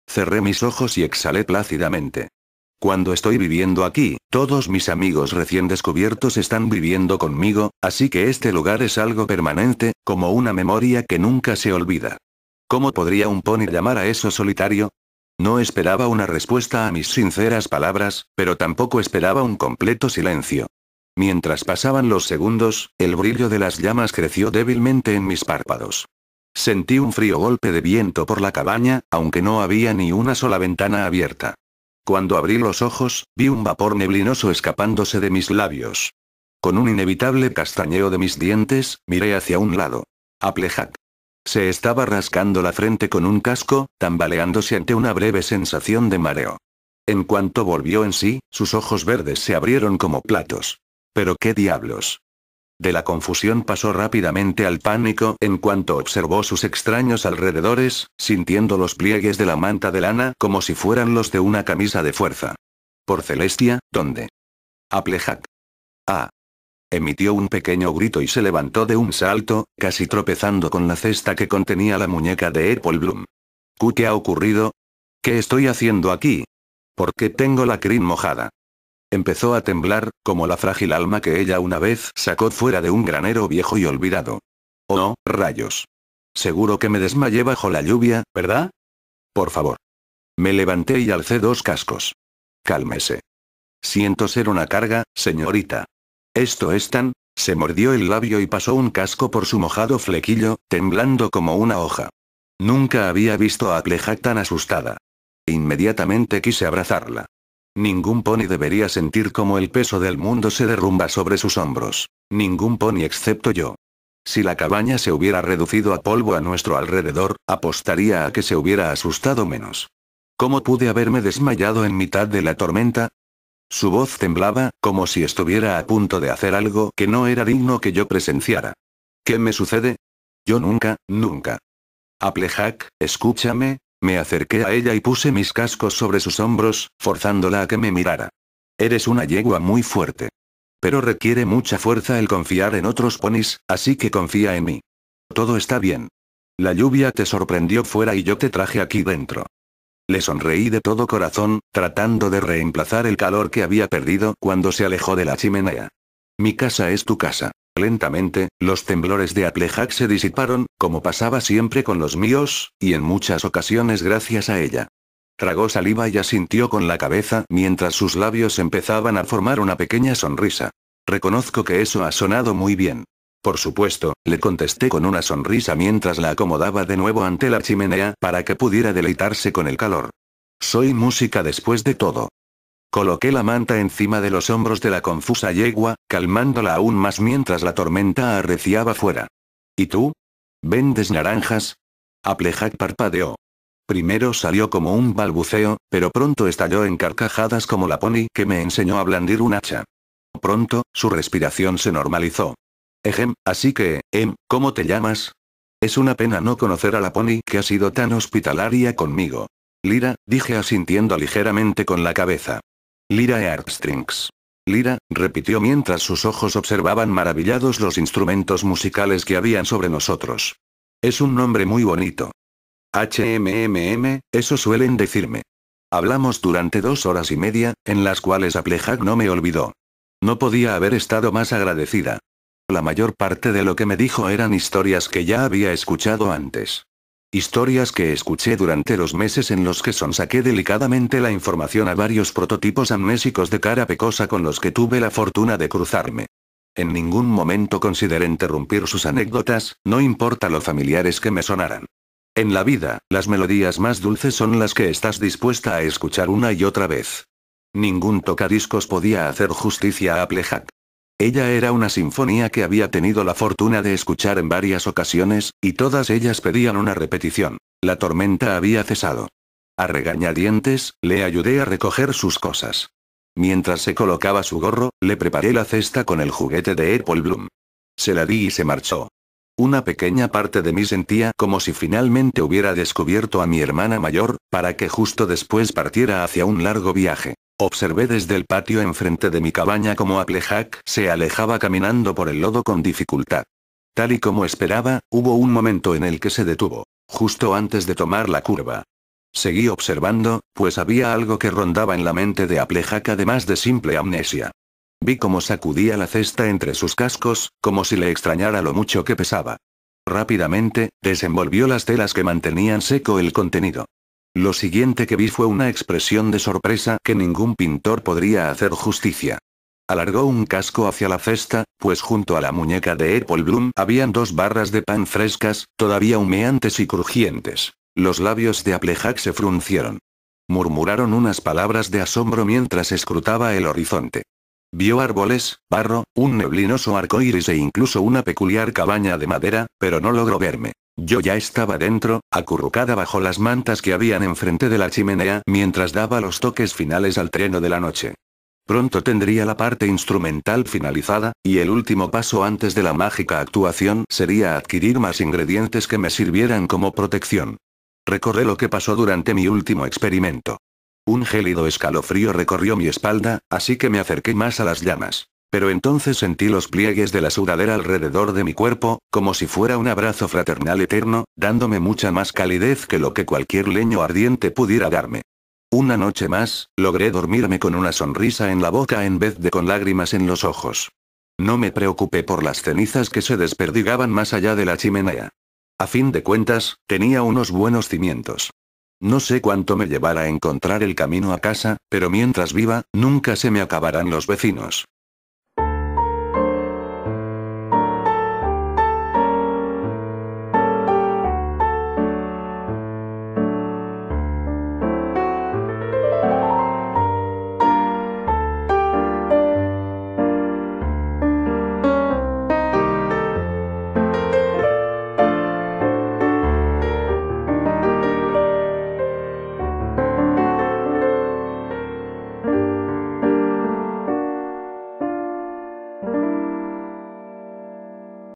Cerré mis ojos y exhalé plácidamente. Cuando estoy viviendo aquí, todos mis amigos recién descubiertos están viviendo conmigo, así que este lugar es algo permanente, como una memoria que nunca se olvida. ¿Cómo podría un pony llamar a eso solitario? No esperaba una respuesta a mis sinceras palabras, pero tampoco esperaba un completo silencio. Mientras pasaban los segundos, el brillo de las llamas creció débilmente en mis párpados. Sentí un frío golpe de viento por la cabaña, aunque no había ni una sola ventana abierta. Cuando abrí los ojos, vi un vapor neblinoso escapándose de mis labios. Con un inevitable castañeo de mis dientes, miré hacia un lado. Applejack. Se estaba rascando la frente con un casco, tambaleándose ante una breve sensación de mareo. En cuanto volvió en sí, sus ojos verdes se abrieron como platos. ¿Pero qué diablos? De la confusión pasó rápidamente al pánico en cuanto observó sus extraños alrededores, sintiendo los pliegues de la manta de lana como si fueran los de una camisa de fuerza. Por Celestia, ¿dónde? Applejack. Ah. Emitió un pequeño grito y se levantó de un salto, casi tropezando con la cesta que contenía la muñeca de Apple Bloom. ¿Qué ha ocurrido? ¿Qué estoy haciendo aquí? ¿Por qué tengo la crin mojada? Empezó a temblar, como la frágil alma que ella una vez sacó fuera de un granero viejo y olvidado. Oh, rayos. Seguro que me desmayé bajo la lluvia, ¿verdad? Por favor. Me levanté y alcé 2 cascos. Cálmese. Siento ser una carga, señorita. Esto es tan... Se mordió el labio y pasó un casco por su mojado flequillo, temblando como una hoja. Nunca había visto a Applejack tan asustada. Inmediatamente quise abrazarla. Ningún pony debería sentir como el peso del mundo se derrumba sobre sus hombros. Ningún pony excepto yo. Si la cabaña se hubiera reducido a polvo a nuestro alrededor, apostaría a que se hubiera asustado menos. ¿Cómo pude haberme desmayado en mitad de la tormenta? Su voz temblaba, como si estuviera a punto de hacer algo que no era digno que yo presenciara. ¿Qué me sucede? Yo nunca. Applejack, escúchame. Me acerqué a ella y puse mis cascos sobre sus hombros, forzándola a que me mirara. Eres una yegua muy fuerte. Pero requiere mucha fuerza el confiar en otros ponis, así que confía en mí. Todo está bien. La lluvia te sorprendió fuera y yo te traje aquí dentro. Le sonreí de todo corazón, tratando de reemplazar el calor que había perdido cuando se alejó de la chimenea. Mi casa es tu casa. Lentamente, los temblores de Applejack se disiparon, como pasaba siempre con los míos, y en muchas ocasiones gracias a ella. Tragó saliva y asintió con la cabeza mientras sus labios empezaban a formar una pequeña sonrisa. Reconozco que eso ha sonado muy bien. Por supuesto, le contesté con una sonrisa mientras la acomodaba de nuevo ante la chimenea para que pudiera deleitarse con el calor. Soy música después de todo. Coloqué la manta encima de los hombros de la confusa yegua, calmándola aún más mientras la tormenta arreciaba fuera. ¿Y tú? ¿Vendes naranjas? Applejack parpadeó. Primero salió como un balbuceo, pero pronto estalló en carcajadas como la pony que me enseñó a blandir un hacha. Pronto, su respiración se normalizó. Así que, ¿cómo te llamas? Es una pena no conocer a la pony que ha sido tan hospitalaria conmigo. Lyra, dije asintiendo ligeramente con la cabeza. Lyra Heartstrings. Lyra, repitió mientras sus ojos observaban maravillados los instrumentos musicales que habían sobre nosotros. Es un nombre muy bonito. Eso suelen decirme. Hablamos durante 2 horas y media, en las cuales Applejack no me olvidó. No podía haber estado más agradecida. La mayor parte de lo que me dijo eran historias que ya había escuchado antes. Historias que escuché durante los meses en los que sonsaqué delicadamente la información a varios prototipos amnésicos de cara pecosa con los que tuve la fortuna de cruzarme. En ningún momento consideré interrumpir sus anécdotas, no importa lo familiares que me sonaran. En la vida, las melodías más dulces son las que estás dispuesta a escuchar una y otra vez. Ningún tocadiscos podía hacer justicia a Applejack. Ella era una sinfonía que había tenido la fortuna de escuchar en varias ocasiones, y todas ellas pedían una repetición. La tormenta había cesado. A regañadientes, le ayudé a recoger sus cosas. Mientras se colocaba su gorro, le preparé la cesta con el juguete de Apple Bloom. Se la di y se marchó. Una pequeña parte de mí sentía como si finalmente hubiera descubierto a mi hermana mayor, para que justo después partiera hacia un largo viaje. Observé desde el patio enfrente de mi cabaña como Applejack se alejaba caminando por el lodo con dificultad. Tal y como esperaba, hubo un momento en el que se detuvo, justo antes de tomar la curva. Seguí observando, pues había algo que rondaba en la mente de Applejack además de simple amnesia. Vi cómo sacudía la cesta entre sus cascos, como si le extrañara lo mucho que pesaba. Rápidamente, desenvolvió las telas que mantenían seco el contenido. Lo siguiente que vi fue una expresión de sorpresa que ningún pintor podría hacer justicia. Alargó un casco hacia la cesta, pues junto a la muñeca de Apple Bloom habían 2 barras de pan frescas, todavía humeantes y crujientes. Los labios de Applejack se fruncieron. Murmuraron unas palabras de asombro mientras escrutaba el horizonte. Vio árboles, barro, un neblinoso arco iris e incluso una peculiar cabaña de madera, pero no logró verme. Yo ya estaba dentro, acurrucada bajo las mantas que habían enfrente de la chimenea, mientras daba los toques finales al treno de la noche. Pronto tendría la parte instrumental finalizada, y el último paso antes de la mágica actuación sería adquirir más ingredientes que me sirvieran como protección. Recordé lo que pasó durante mi último experimento. Un gélido escalofrío recorrió mi espalda, así que me acerqué más a las llamas. Pero entonces sentí los pliegues de la sudadera alrededor de mi cuerpo, como si fuera un abrazo fraternal eterno, dándome mucha más calidez que lo que cualquier leño ardiente pudiera darme. Una noche más, logré dormirme con una sonrisa en la boca en vez de con lágrimas en los ojos. No me preocupé por las cenizas que se desperdigaban más allá de la chimenea. A fin de cuentas, tenía unos buenos cimientos. No sé cuánto me llevará a encontrar el camino a casa, pero mientras viva, nunca se me acabarán los vecinos.